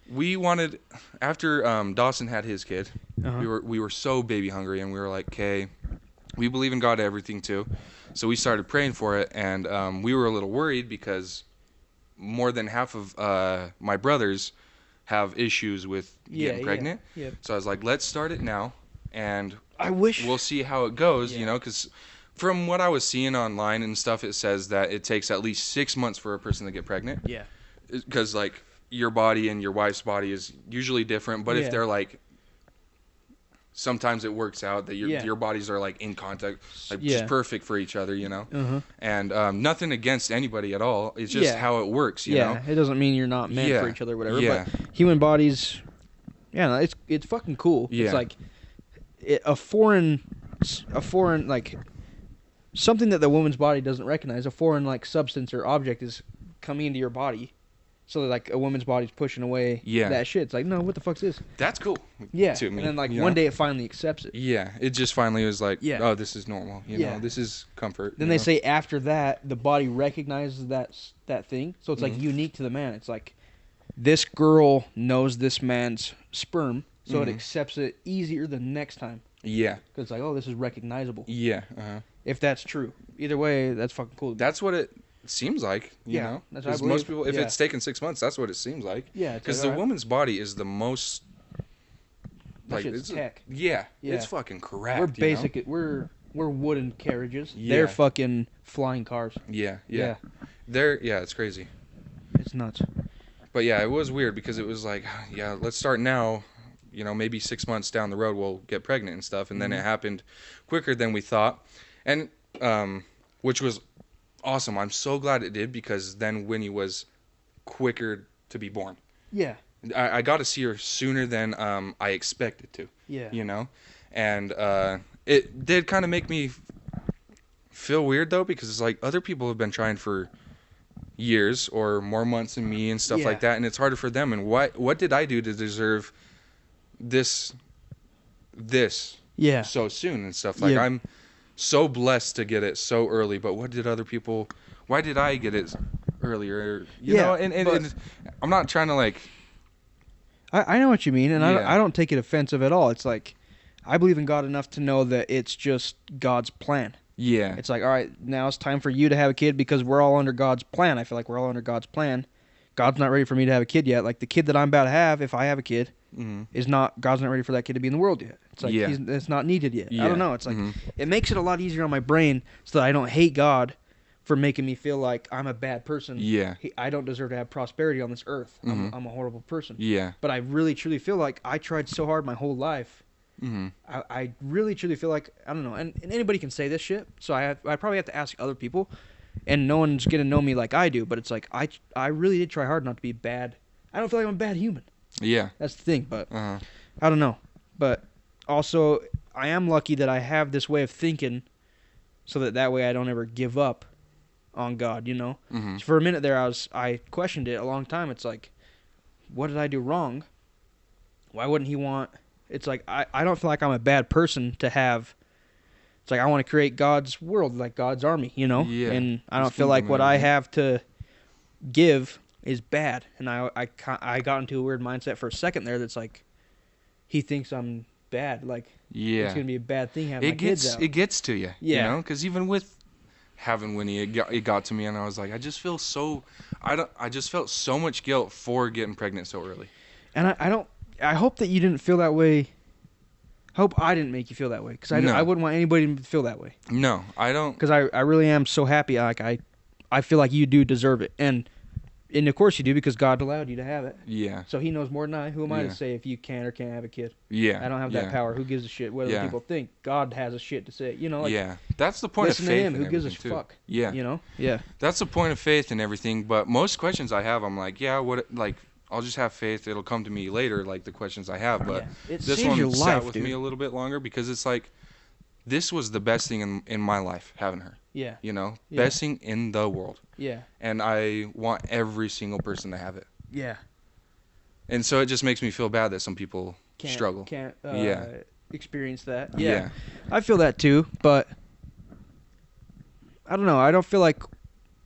we wanted, after Dawson had his kid, we were so baby hungry, and we were like, okay, we believe in God everything too. So we started praying for it, and we were a little worried because more than half of my brothers have issues with getting pregnant. Yeah. So I was like, let's start it now, and we'll see how it goes, you know, because from what I was seeing online and stuff, it says that it takes at least 6 months for a person to get pregnant. Yeah. Because, like, your body and your wife's body is usually different, but if they're, like, sometimes it works out that your bodies are, like, in contact, like, just perfect for each other, you know? And nothing against anybody at all. It's just how it works, you know? It doesn't mean you're not meant for each other or whatever, but human bodies, it's fucking cool. It's like a foreign, like, something that the woman's body doesn't recognize, a foreign, like, substance or object is coming into your body. So, like, a woman's body's pushing away that shit. It's like, no, what the fuck's this? That's cool. Yeah. To me, and then, like, one day it finally accepts it. Yeah. It just finally was like, oh, this is normal. You know, this is comfort. Then they say after that, the body recognizes that thing. So it's, like, unique to the man. It's like, this girl knows this man's sperm, so it accepts it easier the next time. Yeah. Because it's like, oh, this is recognizable. Yeah. If that's true. Either way, that's fucking cool. That's what it seems like, you know? That's what I believe. Most people, if it's taken 6 months, that's what it seems like. Yeah. Because the woman's body is the most... Like, it's tech. It's fucking correct. We're basic. We're wooden carriages. They're fucking flying cars. Yeah. It's crazy. It's nuts. But yeah, it was weird because it was like, let's start now. You know, maybe 6 months down the road we'll get pregnant and stuff. And then it happened quicker than we thought. And, which was awesome. I'm so glad it did because then Winnie was quicker to be born. Yeah. I got to see her sooner than I expected to. Yeah. You know? And it did kind of make me feel weird, though, because it's like other people have been trying for years or more months than me and stuff like that, and it's harder for them. And what did I do to deserve this so soon and stuff? Like, I'm so blessed to get it so early, but why did I get it earlier? You know, and I'm not trying to, like... I know what you mean, and I don't take it offensive at all. It's like, I believe in God enough to know that it's just God's plan. Yeah. It's like, all right, now it's time for you to have a kid because we're all under God's plan. I feel like we're all under God's plan. God's not ready for me to have a kid yet. Like, the kid that I'm about to have, if I have a kid, God's not ready for that kid to be in the world yet. It's like, it's not needed yet. I don't know. It's like, it makes it a lot easier on my brain so that I don't hate God for making me feel like I'm a bad person. Yeah. I don't deserve to have prosperity on this earth. I'm a horrible person. Yeah. But I really, truly feel like I tried so hard my whole life. I really, truly feel like, I don't know, and anybody can say this shit, so I probably have to ask other people, and no one's going to know me like I do, but it's like, I really did try hard not to be bad. I don't feel like I'm a bad human. Yeah. That's the thing, but I don't know. But also, I am lucky that I have this way of thinking so that way I don't ever give up on God, you know? So for a minute there, I questioned it a long time. It's like, what did I do wrong? Why wouldn't he want... It's like, I don't feel like I'm a bad person to have... It's like, I want to create God's world, like God's army, you know? Yeah. And I don't feel like what I have to give is bad. And I got into a weird mindset for a second there that's like, he thinks I'm bad. Like, it's going to be a bad thing having my kids out. It gets to you, you know? Because even with having Winnie, it got to me, and I was like, I just felt so much guilt for getting pregnant so early. And I hope that you didn't feel that way. I hope I didn't make you feel that way, because I wouldn't want anybody to feel that way. No, I don't. Because I really am so happy. Like, I feel like you do deserve it, and of course you do, because God allowed you to have it. Yeah. So He knows more than I. Who am I to say if you can or can't have a kid? Yeah. I don't have that power. Who gives a shit what other people think? God has a shit to say. You know. Like, that's the point of faith. Listen to Him. Who gives a fuck? Yeah. You know. Yeah. That's the point of faith and everything. But most questions I have, I'm like, I'll just have faith. It'll come to me later, like the questions I have. But this one sat with me a little bit longer, because it's like, this was the best thing in my life, having her. Yeah. You know? Yeah. Best thing in the world. Yeah. And I want every single person to have it. Yeah. And so it just makes me feel bad that some people struggle. Can't experience that. Yeah. I feel that too, but I don't know. I don't feel like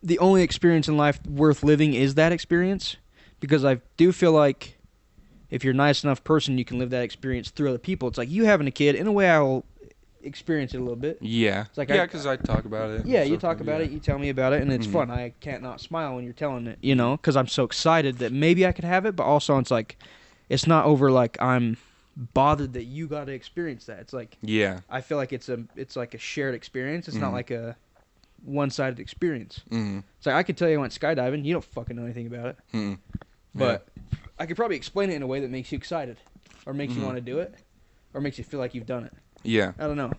the only experience in life worth living is that experience, because I do feel like if you're a nice enough person, you can live that experience through other people. It's like you having a kid. In a way, I will experience it a little bit. Yeah. It's like because I talk about it. Yeah, you talk about it. You tell me about it, and it's fun. I can't not smile when you're telling it, because I'm so excited that maybe I could have it, but also it's like it's not over like I'm bothered that you got to experience that. It's like I feel like it's like a shared experience. It's not like a one-sided experience. It's like I could tell you I went skydiving. You don't fucking know anything about it. But I could probably explain it in a way that makes you excited, or makes you want to do it, or makes you feel like you've done it. Yeah. I don't know.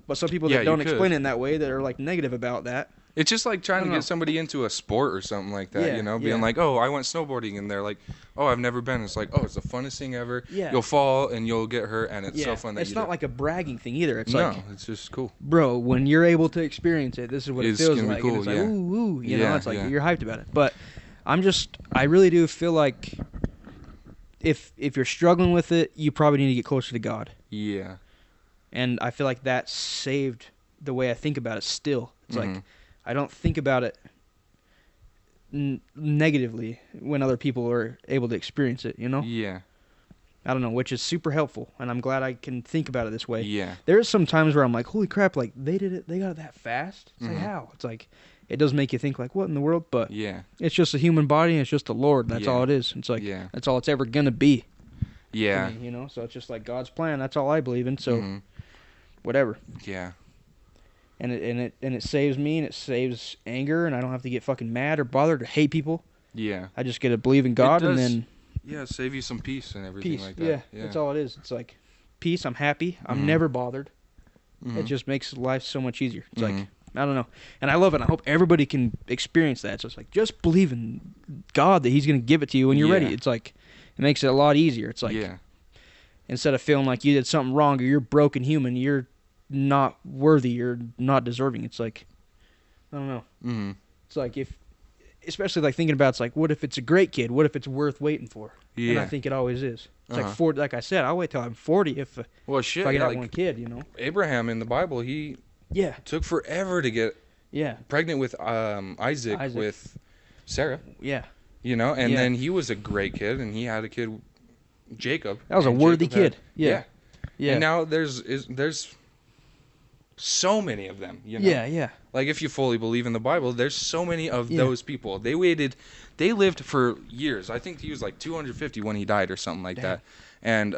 But some people that don't explain it in that way, that are like negative about that. It's just like trying to get somebody into a sport or something like that, being like, oh, I went snowboarding, and they're like, oh, I've never been. It's like, oh, it's the funnest thing ever. Yeah. You'll fall and you'll get hurt, and it's so fun that it's not like a bragging thing either. It's it's just cool. Bro, when you're able to experience it, this is what it feels like. Cool, and it's like, ooh, it's like you're hyped about it. But I really do feel like if you're struggling with it, you probably need to get closer to God. Yeah. And I feel like that saved the way I think about it still. It's like I don't think about it negatively when other people are able to experience it, Yeah. I don't know, which is super helpful, and I'm glad I can think about it this way. Yeah. There's some times where I'm like, holy crap, like they did it, they got it that fast. It's like, how? It's like, it does make you think like, what in the world? But it's just a human body, and it's just the Lord. That's all it is. It's like, that's all it's ever going to be. Yeah. Me, so it's just like God's plan. That's all I believe in. So whatever. Yeah. And it saves me, and it saves anger, and I don't have to get fucking mad or bothered or hate people. Yeah. I just get to believe in God, and then save you some peace and everything like that. Yeah, that's all it is. It's like peace. I'm happy. I'm never bothered. It just makes life so much easier. It's like, I don't know, and I love it. I hope everybody can experience that. So it's like, just believe in God that He's gonna give it to you when you're ready. It's like, it makes it a lot easier. It's like, instead of feeling like you did something wrong or you're a broken human, you're not worthy, you're not deserving. It's like, I don't know. It's like, especially like thinking about, it's like, what if it's a great kid? What if it's worth waiting for? And I think it always is. It's like 40, like I said, I'll wait till I'm 40 if I get out one kid, Abraham in the Bible, he took forever to get pregnant with Isaac with Sarah. Yeah. And then he was a great kid, and he had a kid, Jacob. That was a worthy kid. Yeah. And now there's so many of them, Yeah. Like, if you fully believe in the Bible, there's so many of those people. They lived for years. I think he was like 250 when he died or something like that. And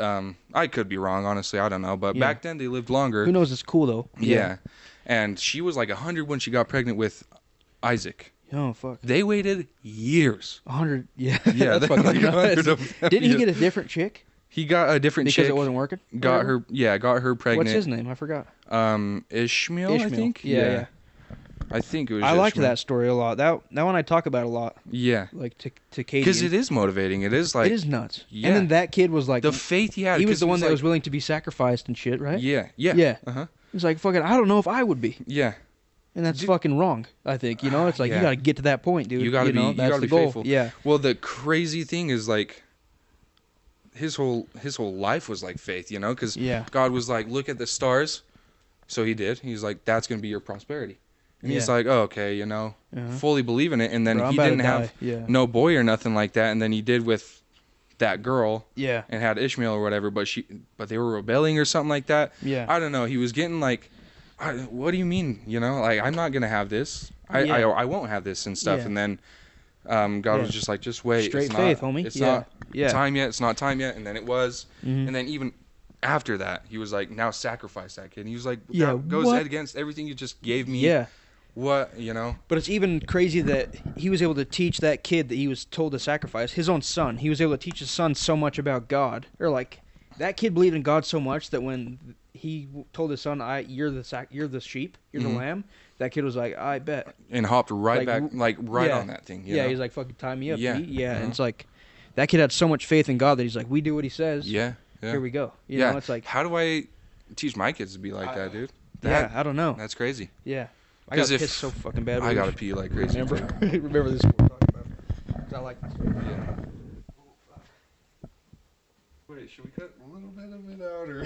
I could be wrong, honestly. I don't know. But back then, they lived longer. Who knows? It's cool, though. Yeah. And she was like 100 when she got pregnant with Isaac. Oh, fuck. They waited years. 100, yeah. Yeah, that's fucking like 100 of them. Didn't he get a different chick? He got a different chick. Because it wasn't working? Got her pregnant. What's his name? I forgot. Ishmael, I think. Yeah. I think it was. I liked that story a lot. That one I talk about a lot. Yeah. Like to Katie. Because it is motivating. It is like. It is nuts. Yeah. And then that kid was like. The faith he had. He was the one that was willing to be sacrificed and shit, right? Yeah. He's like, fucking, I don't know if I would be. Yeah. And that's fucking wrong, I think. It's like, you got to get to that point, dude. You got to be, that's the goal. Faithful. Yeah. Well, the crazy thing is, like, his whole life was like faith, because God was like, look at the stars. So he did. He's like, that's going to be your prosperity. And he's like, oh, okay, fully believe in it. And then he didn't have no boy or nothing like that. And then he did with that girl. Yeah. And had Ishmael or whatever. But they were rebelling or something like that. Yeah. I don't know. He was getting like, what do you mean? Like, I'm not going to have this. I won't have this and stuff. And then God was just like, just wait. Straight faith, homie. It's not time yet. It's not time yet. And then it was. And then even after that, he was like, now sacrifice that kid. And he was like, that goes against everything you just gave me. Yeah. What, But it's even crazy that he was able to teach that kid that he was told to sacrifice, his own son. He was able to teach his son so much about God. Or like, that kid believed in God so much that when he told his son, you're the sheep, you're the lamb, that kid was like, I bet. And hopped right back, on that thing. You know? He's like, fucking tie me up. Yeah. And it's like, that kid had so much faith in God that he's like, we do what he says. Yeah. Here we go. You know, it's like, how do I teach my kids to be like that, dude? I don't know. That's crazy. Yeah. I got pissed so fucking bad. I gotta pee like crazy. Remember this we're talking about? I like this. should we cut a little bit of it out, or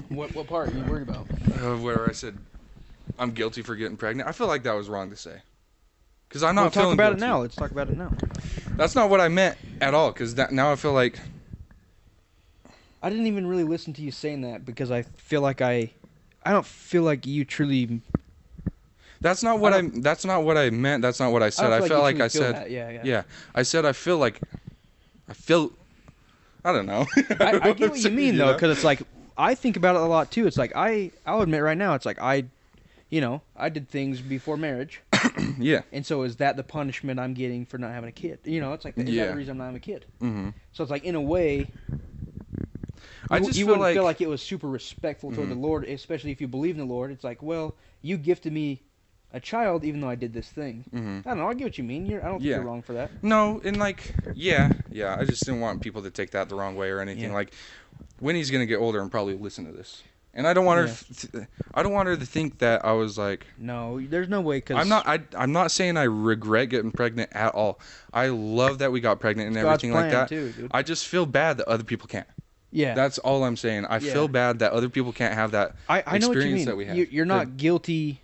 what part are you worried about? Where I said I'm guilty for getting pregnant. I feel like that was wrong to say. Because I'm not feeling guilty. Let's talk about it now. That's not what I meant at all. Because now I feel like I didn't even really listen to you saying that because I feel like I don't feel like you truly. That's not what I meant. That's not what I said. I felt like I said that. Yeah. I said I feel like I don't know. I get what you mean though, because it's like I think about it a lot too. It's like I'll admit right now, it's like I did things before marriage. Yeah. And so is that the punishment I'm getting for not having a kid? It's like, is that the reason I'm not having a kid? Mm-hmm. So it's like, in a way, you wouldn't feel like it was super respectful toward the Lord, especially if you believe in the Lord. It's like, well, you gifted me a child even though I did this thing. Mm-hmm. I don't know. I get what you mean. I don't think you're wrong for that. No, and like, yeah. I just didn't want people to take that the wrong way or anything. Like, Winnie's gonna get older and probably listen to this. And I don't want her. I don't want her to think that I was like. No, there's no way. Cause I'm not saying I regret getting pregnant at all. I love that we got pregnant and everything like that. Too, dude. I just feel bad that other people can't. Yeah. That's all I'm saying. I feel bad that other people can't have that I know what you mean. That we have. You're not guilty.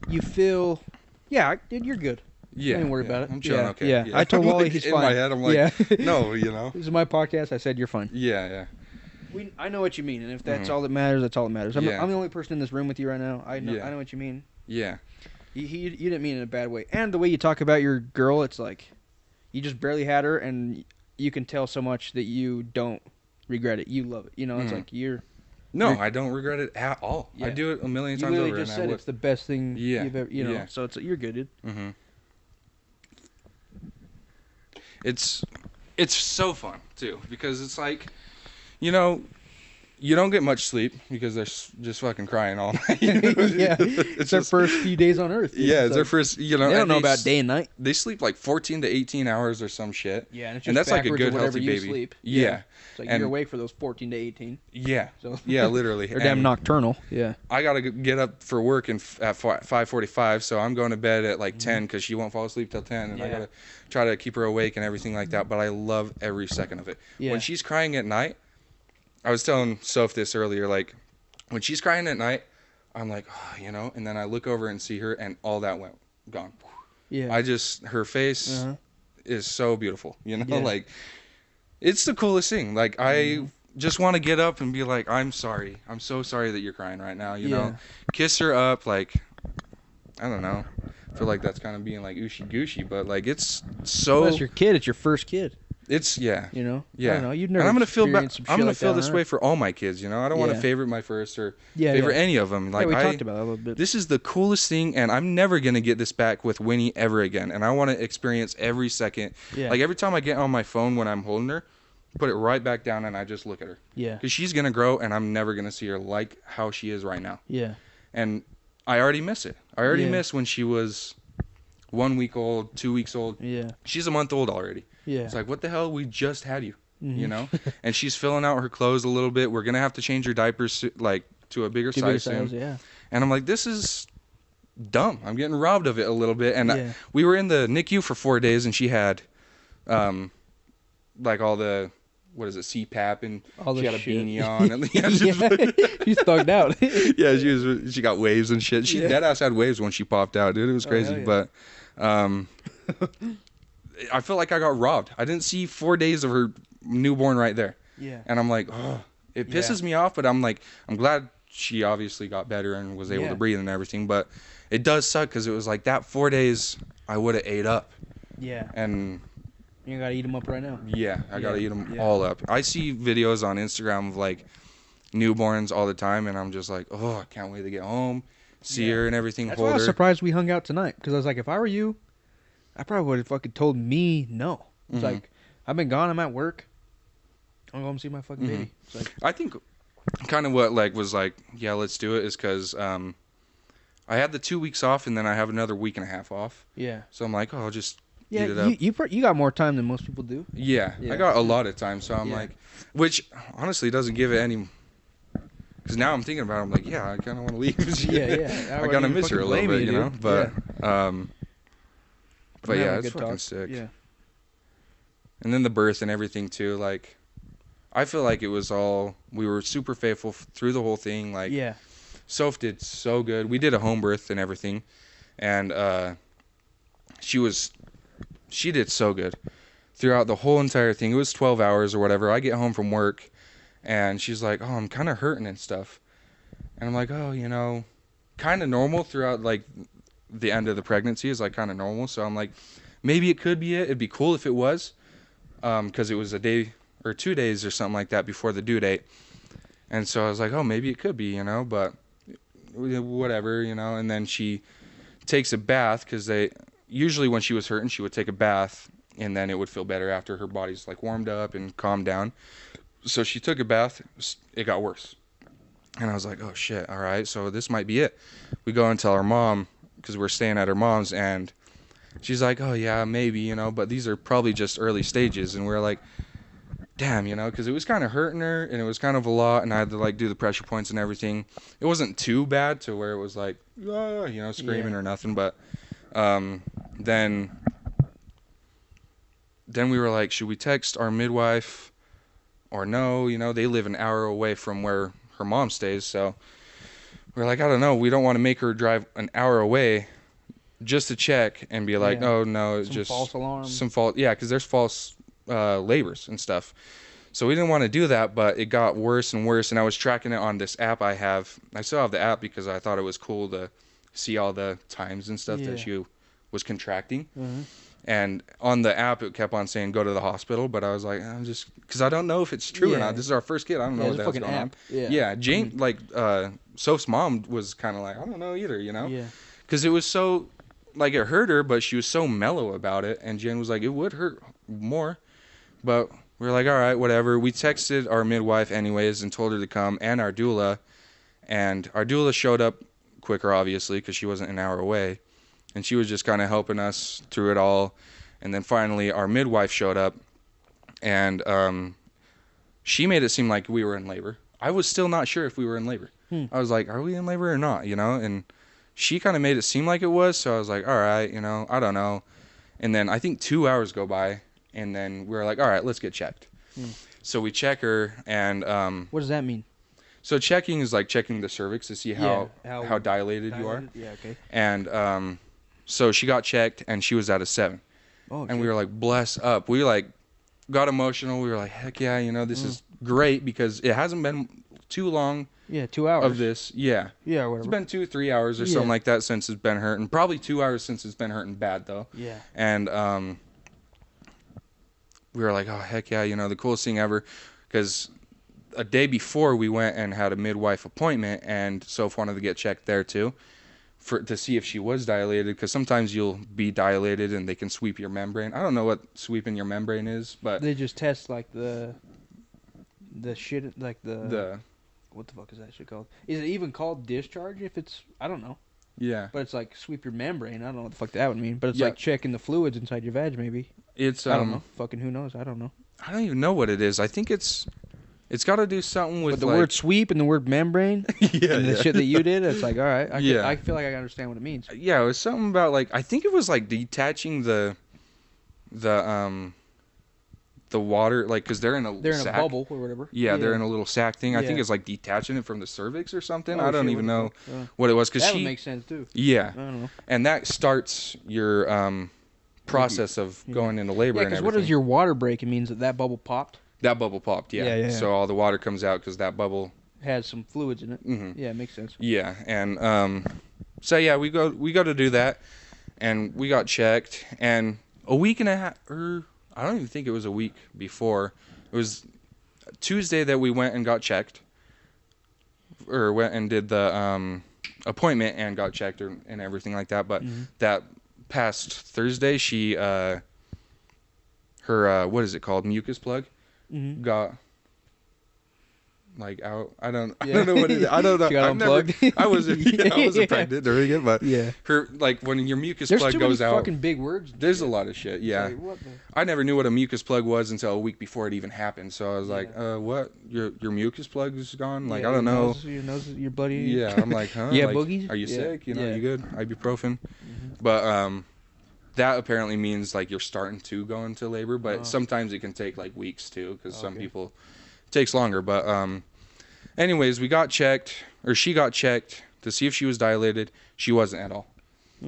You feel. Yeah, dude, you're good. Yeah. Don't worry about it. I'm chilling. Yeah, Okay. Yeah. I told Wally he's in fine. In my head, I'm like, no, This is my podcast. I said you're fine. Yeah. I know what you mean, and if that's all that matters, that's all that matters. I'm the only person in this room with you right now. I know what you mean. Yeah. You didn't mean it in a bad way. And the way you talk about your girl, it's like you just barely had her, and you can tell so much that you don't regret it. You love it. It's like you're... No, I don't regret it at all. Yeah. I do it a million times over. You literally just said it's the best thing you've ever... So you're good, dude. Mm-hmm. It's so fun, too, because it's like... You don't get much sleep because they're just fucking crying all night. It's their first few days on Earth. Yeah, it's their first, They don't know about day and night. They sleep like 14 to 18 hours or some shit. Yeah, and it's just that's like a good, healthy baby. Sleep. Yeah. It's like you're awake for those 14 to 18. Yeah. So. Yeah, literally. They're damn nocturnal. Yeah. I got to get up for work at 5:45, so I'm going to bed at like 10 because she won't fall asleep till 10, and I got to try to keep her awake and everything like that, but I love every second of it. Yeah. When she's crying at night, I was telling Soph this earlier, like, when she's crying at night, I'm like, and then I look over and see her, and all that gone. Yeah. Her face is so beautiful, like, it's the coolest thing. Like, I just want to get up and be like, I'm sorry. I'm so sorry that you're crying right now, you know? Kiss her up, like, I don't know. I feel like that's kind of being, like, ooshy-gooshy, but, like, it's so... Well, it's your kid. It's your first kid. It's Yeah. I don't know. You'd never. And I'm gonna feel this way for all my kids. I don't want to favorite my first or favorite any of them. Like we talked about that a little bit. This is the coolest thing, and I'm never gonna get this back with Winnie ever again. And I want to experience every second. Yeah. Like every time I get on my phone when I'm holding her, put it right back down and I just look at her. Yeah. Because she's gonna grow, and I'm never gonna see her like how she is right now. Yeah. And I already miss it. I already miss when she was 1 week old, 2 weeks old. Yeah. She's a month old already. Yeah. It's like, what the hell? We just had you, And she's filling out her clothes a little bit. We're going to have to change her diapers, like, to a bigger size soon. Yeah. And I'm like, this is dumb. I'm getting robbed of it a little bit. And we were in the NICU for 4 days, and she had, like, all the... What is it, CPAP, and she had a beanie on. And, she's thugged out. Yeah, she got waves and shit. She deadass had waves when she popped out, dude. It was crazy, but I felt like I got robbed. I didn't see 4 days of her newborn right there. Yeah. And I'm like, oh, it pisses me off, but I'm like, I'm glad she obviously got better and was able to breathe and everything, but it does suck because it was like that 4 days I would have ate up. Yeah. And... You gotta eat them up right now. Yeah, I gotta eat them all up. I see videos on Instagram of like newborns all the time, and I'm just like, oh, I can't wait to get home, see her and everything. That's why I was surprised we hung out tonight, because I was like, if I were you, I probably would have fucking told me no. It's like, I've been gone, I'm at work, I'm going to see my fucking baby. It's like, I think kind of what like was like, yeah, let's do it, is because I had the 2 weeks off, and then I have another week and a half off. Yeah. So I'm like, oh, I'll just... Yeah, you got more time than most people do. Yeah, I got a lot of time, so I'm like, which honestly doesn't give it any. Because now I'm thinking about it, I'm like, yeah, I kind of want to leave. Yeah. I kind of miss her a little bit, you know. But yeah, it's fucking sick. Yeah. And then the birth and everything too, like, I feel like it was all, we were super faithful through the whole thing. Like, yeah. Soph did so good. We did a home birth and everything. And she did so good throughout the whole entire thing. It was 12 hours or whatever. I get home from work, and she's like, oh, I'm kind of hurting and stuff. And I'm like, oh, you know, kind of normal throughout, like, the end of the pregnancy is, like, kind of normal. So I'm like, maybe it could be it. It'd be cool if it was, because it was a day or 2 days or something like that before the due date. And so I was like, oh, maybe it could be, you know, but whatever, you know. And then she takes a bath, because usually when she was hurting, she would take a bath, and then it would feel better after her body's, like, warmed up and calmed down. So she took a bath. It got worse. And I was like, oh, shit, all right, so this might be it. We go and tell her mom, because we're staying at her mom's, and she's like, oh, yeah, maybe, you know, but these are probably just early stages. And we're like, damn, you know, because it was kind of hurting her, and it was kind of a lot, and I had to, like, do the pressure points and everything. It wasn't too bad to where it was like, ah, you know, screaming or nothing, but then we were like, should we text our midwife or no? You know, they live an hour away from where her mom stays, so we're like, I don't know, we don't want to make her drive an hour away just to check and be like, oh no, it's just false alarms. Yeah, because there's false labors and stuff. So we didn't want to do that, but it got worse and worse, and I was tracking it on this app I have. I still have the app because I thought it was cool to see all the times and stuff that she was contracting. Mm-hmm. And on the app, it kept on saying, go to the hospital. But I was like, I'm just, because I don't know if it's true or not. This is our first kid. I don't know what the hell's going on. Yeah. Jane, like, Soph's mom was kind of like, I don't know either, you know? Yeah. Because it was so, like, it hurt her, but she was so mellow about it. And Jane was like, it would hurt more. But we were like, all right, whatever. We texted our midwife anyways and told her to come, and our doula. And our doula showed up quicker, obviously, because she wasn't an hour away. And she was just kind of helping us through it all. And then finally our midwife showed up, and she made it seem like we were in labor. I was still not sure if we were in labor. I was like, are we in labor or not, you know? And she kind of made it seem like it was, so I was like, all right, you know, I don't know. And then I think 2 hours go by, and then we were like, all right, let's get checked. So we check her, and what does that mean? So checking is like checking the cervix to see how dilated you are. Yeah, okay. And so she got checked, and she was at a 7. Oh, okay. And we were like, bless up. We like got emotional. We were like, heck yeah, you know, this is great, because it hasn't been too long. Yeah, 2 hours. Of this. Yeah. Yeah, whatever. It's been 2-3 hours or something like that since it's been hurting. Probably 2 hours since it's been hurting bad, though. Yeah. And we were like, oh, heck yeah, you know, the coolest thing ever. Because a day before, we went and had a midwife appointment, and Soph wanted to get checked there, too. To see if she was dilated, because sometimes you'll be dilated and they can sweep your membrane. I don't know what sweeping your membrane is, but they just test like the shit, like the what the fuck is that shit called? Is it even called discharge? If it's, I don't know. Yeah. But it's like sweep your membrane. I don't know what the fuck that would mean, but it's like checking the fluids inside your vag, maybe. It's I don't know. Fucking who knows? I don't know. I don't even know what it is. I think it's got to do something with, but the word sweep and the word membrane and the shit that you did, it's like, all right. I feel like I understand what it means. Yeah, it was something about, like, I think it was like detaching the water, like, because they're in a bubble or whatever. Yeah, they're in a little sack thing. I think it's like detaching it from the cervix or something. I don't even know what it was. Cause that would make sense too. Yeah. I don't know. And that starts your process of going into labor. Yeah, because what does your water break? It means that bubble popped. That bubble popped, yeah. So all the water comes out because that bubble has some fluids in it. Mm-hmm. Yeah, it makes sense. Yeah, and so yeah, we go to do that, and we got checked, and a week and a half, or I don't even think it was a week before. It was Tuesday that we went and got checked, or went and did the appointment and got checked and everything like that. But that past Thursday, she her what is it called, mucus plug. Got like out. I don't know what it is. I don't know. She got unplugged. I wasn't pregnant during it, but her, like, when your mucus plug goes out. There's fucking big words. There's a lot of shit. Yeah. Like, I never knew what a mucus plug was until a week before it even happened. So I was like, what? Your mucus plug is gone? Like, I don't know. Your nose, your bloody. Yeah. I'm like, huh? Yeah, like, boogies. Are you sick? You know, you good? Ibuprofen. But that apparently means like you're starting to go into labor, but sometimes it can take like weeks too, because some people takes longer. But anyways, we got checked, or she got checked to see if she was dilated. She wasn't at all.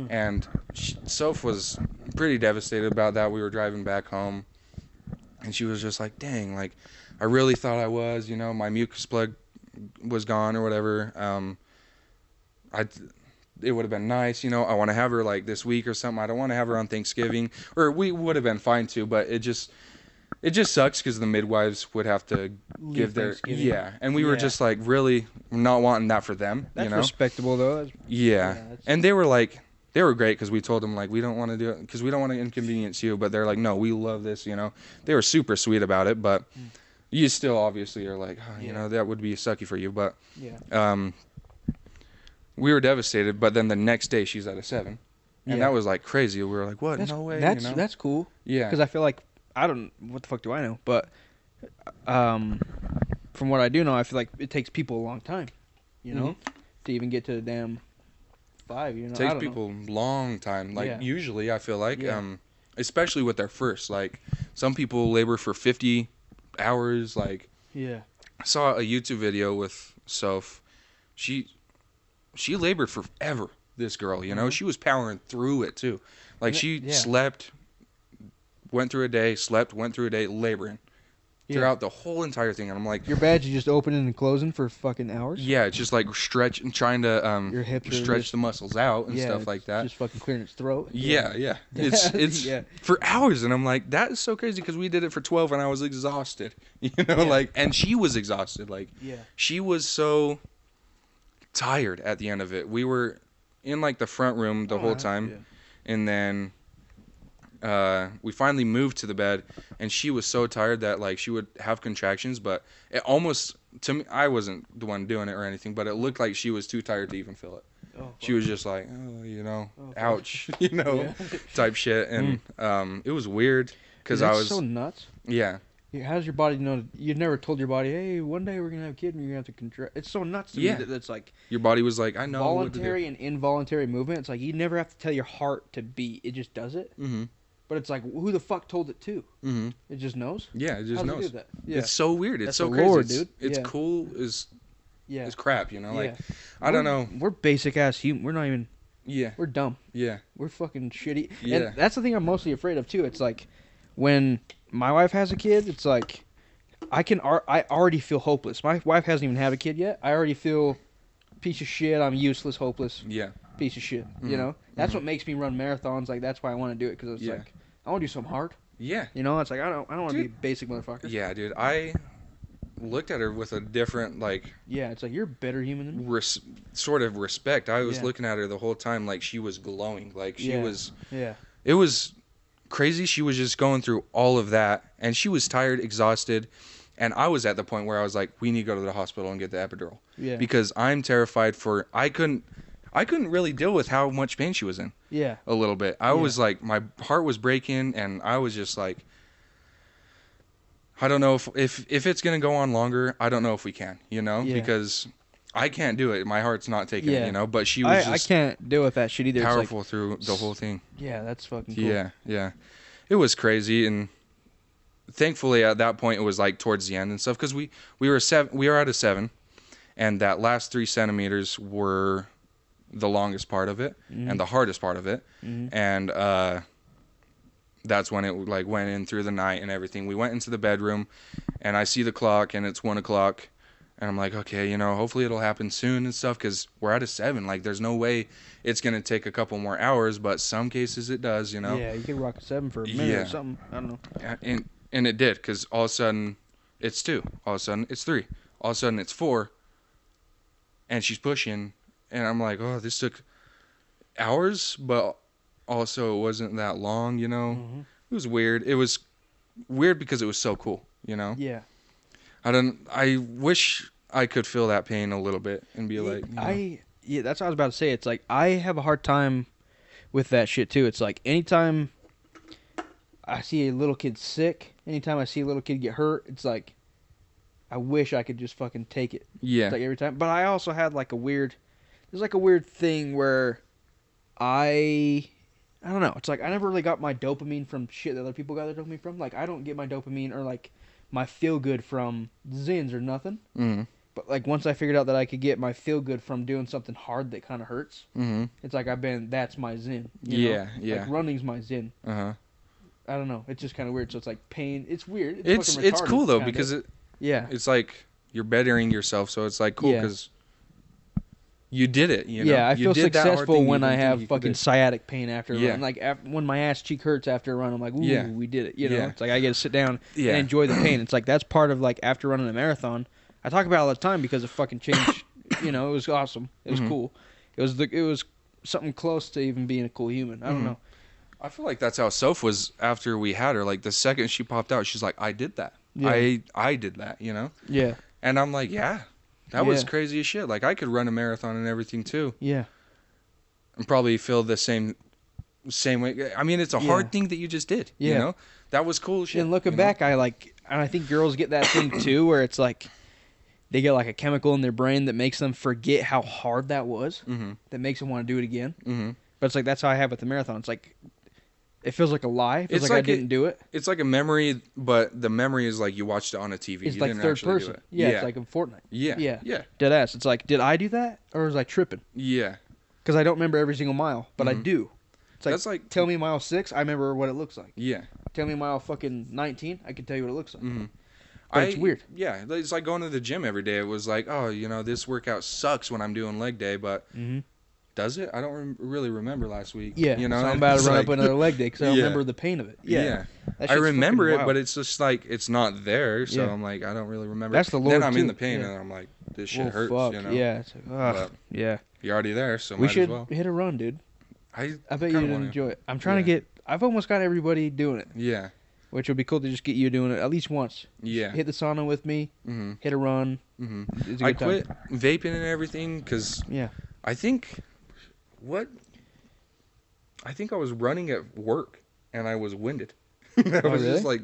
And Soph was pretty devastated about that. We were driving back home, and she was just like, dang, like, I really thought I was, my mucus plug was gone or whatever. It would have been nice, I want to have her like this week or something. I don't want to have her on Thanksgiving, or we would have been fine too, but it just sucks because the midwives would have to give their, and we were just like really not wanting that for them. That's respectable though. And they were like, they were great because we told them like we don't want to do it because we don't want to inconvenience you, but they're like, no, we love this. They were super sweet about it, but you still obviously are like, that would be sucky for you, but we were devastated. But then the next day she's at a 7, and that was like crazy. We were like, what? No way. That's cool. Yeah, because I feel like what the fuck do I know? But from what I do know, I feel like it takes people a long time, to even get to the damn 5. It takes people a long time. Like usually, I feel like, especially with their first. Like some people labor for 50 hours. Like I saw a YouTube video with Soph. She labored forever. This girl, she was powering through it too. Like she slept, went through a day, slept, went through a day, laboring throughout the whole entire thing. And I'm like, your badge is just opening and closing for fucking hours. Yeah, it's just like stretch and trying to your hips stretch the muscles out and stuff like that. Just fucking clearing its throat. Yeah. It's for hours, and I'm like, that is so crazy because we did it for 12 and I was exhausted. Like, and she was exhausted. Like, she was so tired at the end of it. We were in like the front room the whole time, and then we finally moved to the bed, and she was so tired that like she would have contractions, but it almost, to me, I wasn't the one doing it or anything, but it looked like she was too tired to even feel it. She was just like, ouch, type shit. And it was weird because I was so nuts. How does your body know? You've never told your body, hey, one day we're going to have a kid and you're going to have to contract. It's so nuts to me that it's like... Your body was like, I know voluntary and involuntary movement. It's like you never have to tell your heart to beat. It just does it. Mm-hmm. But it's like, who the fuck told it to? Mm-hmm. It just knows? Yeah, it just knows. It do that? Yeah. It's so weird. It's so crazy. Lore, dude. It's cool as crap, Like, I don't know. We're basic-ass human. We're not even... Yeah. We're dumb. Yeah. We're fucking shitty. Yeah. And that's the thing I'm mostly afraid of, too. It's like, when my wife has a kid, it's like... I already feel hopeless. My wife hasn't even had a kid yet. I already feel piece of shit. I'm useless, hopeless. Yeah. Piece of shit. Mm-hmm. That's what makes me run marathons. Like that's why I want to do it because it's like I want to do something hard. Yeah. It's like I don't want to be a basic motherfucker. Yeah, dude. I looked at her with a different like. Yeah, it's like you're a better human than me. Sort of respect. I was looking at her the whole time like she was glowing. Like she was. Yeah. It was crazy. She was just going through all of that, and she was tired, exhausted. And I was at the point where I was like, we need to go to the hospital and get the epidural. Yeah. Because I'm terrified I couldn't really deal with how much pain she was in. Yeah. A little bit. I was like, my heart was breaking, and I was just like, I don't know if it's going to go on longer. I don't know if we can, because I can't do it. My heart's not taking it, but she was I can't deal with that shit either. Powerful through the whole thing. Yeah, that's fucking cool. Yeah. It was crazy, and thankfully at that point it was like towards the end and stuff because we were at a 7, and that last 3 centimeters were the longest part of it and the hardest part of it, and that's when it like went in through the night and everything. We went into the bedroom, and I see the clock and it's 1 o'clock, and I'm like, okay, hopefully it'll happen soon and stuff because we're at a 7. Like there's no way it's gonna take a couple more hours, but some cases it does. Yeah, you can rock a 7 for a minute or something. I don't know. And it did, because all of a sudden it's 2, all of a sudden it's 3, all of a sudden it's 4, and she's pushing, and I'm like, oh, this took hours, but also it wasn't that long, It was weird. It was weird because it was so cool, Yeah. I wish I could feel that pain a little bit and be like, that's what I was about to say. It's like, I have a hard time with that shit too. It's like, anytime I see a little kid sick, anytime I see a little kid get hurt, it's like, I wish I could just fucking take it. Yeah. It's like every time. But I also had like there's like a weird thing where I don't know. It's like I never really got my dopamine from shit that other people got their dopamine from. Like I don't get my dopamine or like my feel good from zins or nothing. Mm-hmm. But like once I figured out that I could get my feel good from doing something hard that kind of hurts, it's like that's my zin. You know? Yeah. Like running's my zin. Uh-huh. I don't know. It's just kind of weird. So it's like pain. It's weird. It's cool though because yeah. It's like you're bettering yourself, so it's like cool because you did it. You know? Yeah, I feel successful when I have fucking did. sciatic pain after a run. Like when my ass cheek hurts after a run, I'm like, ooh, we did it. You know, it's like I get to sit down and enjoy the pain. It's like that's part of like after running a marathon. I talk about it all the time because it fucking changed. You know, it was awesome. It was cool. It was something close to even being a cool human. I don't know. I feel like that's how Soph was after we had her. Like the second she popped out, she's like, I did that. Yeah. I did that, you know? Yeah. And I'm like, that was crazy as shit. Like I could run a marathon and everything too. Yeah. And probably feel the same way. I mean, it's a hard thing that you just did. Yeah. You know? That was cool shit. And looking back, and I think girls get that thing too, where it's like they get like a chemical in their brain that makes them forget how hard that was. That makes them want to do it again. But it's like that's how I have with the marathon. It's like it feels like a lie. It feels like I didn't do it. It's like a memory, but the memory is like you watched it on a TV. It's you like didn't third actually person. Do it. Yeah, it's like in Fortnite. Yeah. Dead ass. It's like, did I do that or was I tripping? Yeah. Because I don't remember every single mile, but I do. It's like, that's like tell me mile 6, I remember what it looks like. Yeah. Tell me mile fucking 19, I can tell you what it looks like. But it's weird. Yeah, it's like going to the gym every day. It was like, oh, this workout sucks when I'm doing leg day, but does it? I don't really remember last week. Yeah, you know, so I'm about to run up another leg day because I remember the pain of it. Yeah. I remember it, but it's just like it's not there. So I'm like, I don't really remember. That's the Lord. Then I'm in the pain, and I'm like, this shit hurts. Fuck. You know? Yeah. It's like, You're already there, so we might should as well. hit a run, dude. I bet you'd enjoy it. I'm trying to get. I've almost got everybody doing it. Yeah. Which would be cool to just get you doing it at least once. Yeah. Hit the sauna with me. Hit a run. I quit vaping and everything because I think I was running at work and I was winded. I was just like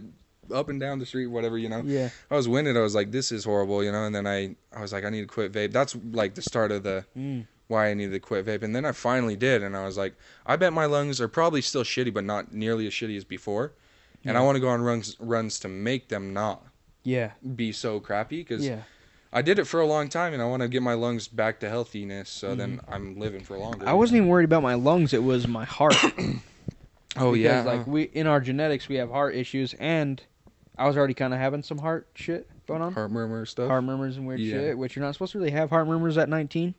up and down the street, whatever, you know. Yeah. I was winded. I was like, this is horrible, you know. And then I was like, I need to quit vape. That's like the start of the why I needed to quit vape. And then I finally did, and I was like, I bet my lungs are probably still shitty, but not nearly as shitty as before. And I want to go on runs to make them not be so crappy because I did it for a long time and I want to get my lungs back to healthiness so then I'm living for longer. I wasn't even worried about my lungs. It was my heart. Because, like we in our genetics we have heart issues and I was already kind of having some heart shit going on. Heart murmur stuff. Heart murmurs and weird shit, which you're not supposed to really have heart murmurs at 19.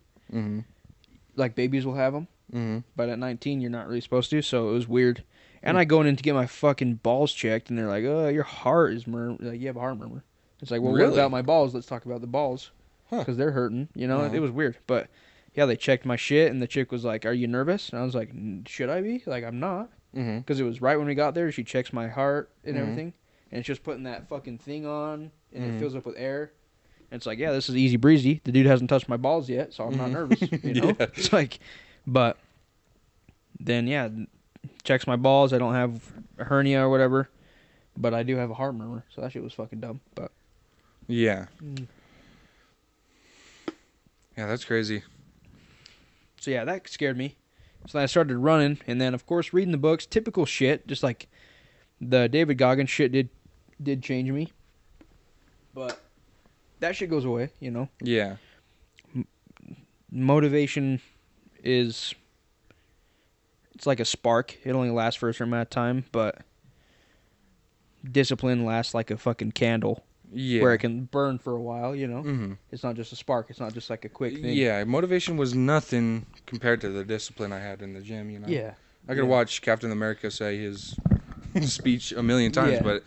Like babies will have them. But at 19 you're not really supposed to, so it was weird. And I going in to get my fucking balls checked, and they're like, "Oh, your heart is like you have a heart murmur." It's like, well, what about my balls? Let's talk about the balls, because they're hurting. You know, it was weird. But yeah, they checked my shit, and the chick was like, "Are you nervous?" And I was like, "Should I be?" Like, I'm not, because it was right when we got there. She checks my heart and everything, and it's just putting that fucking thing on, and it fills up with air. And it's like, yeah, this is easy breezy. The dude hasn't touched my balls yet, so I'm not nervous. You know, it's like, but then checks my balls. I don't have a hernia or whatever, but I do have a heart murmur, so that shit was fucking dumb. But yeah, that's crazy. So yeah, that scared me. So then I started running, and then of course reading the books, typical shit. Just like the David Goggins shit did change me, but that shit goes away, you know. Yeah. Motivation is. It's like a spark. It only lasts for a certain amount of time, but discipline lasts like a fucking candle. Yeah. Where it can burn for a while, you know? It's not just a spark. It's not just like a quick thing. Yeah, motivation was nothing compared to the discipline I had in the gym, you know? Yeah. I could watch Captain America say his speech a million times, but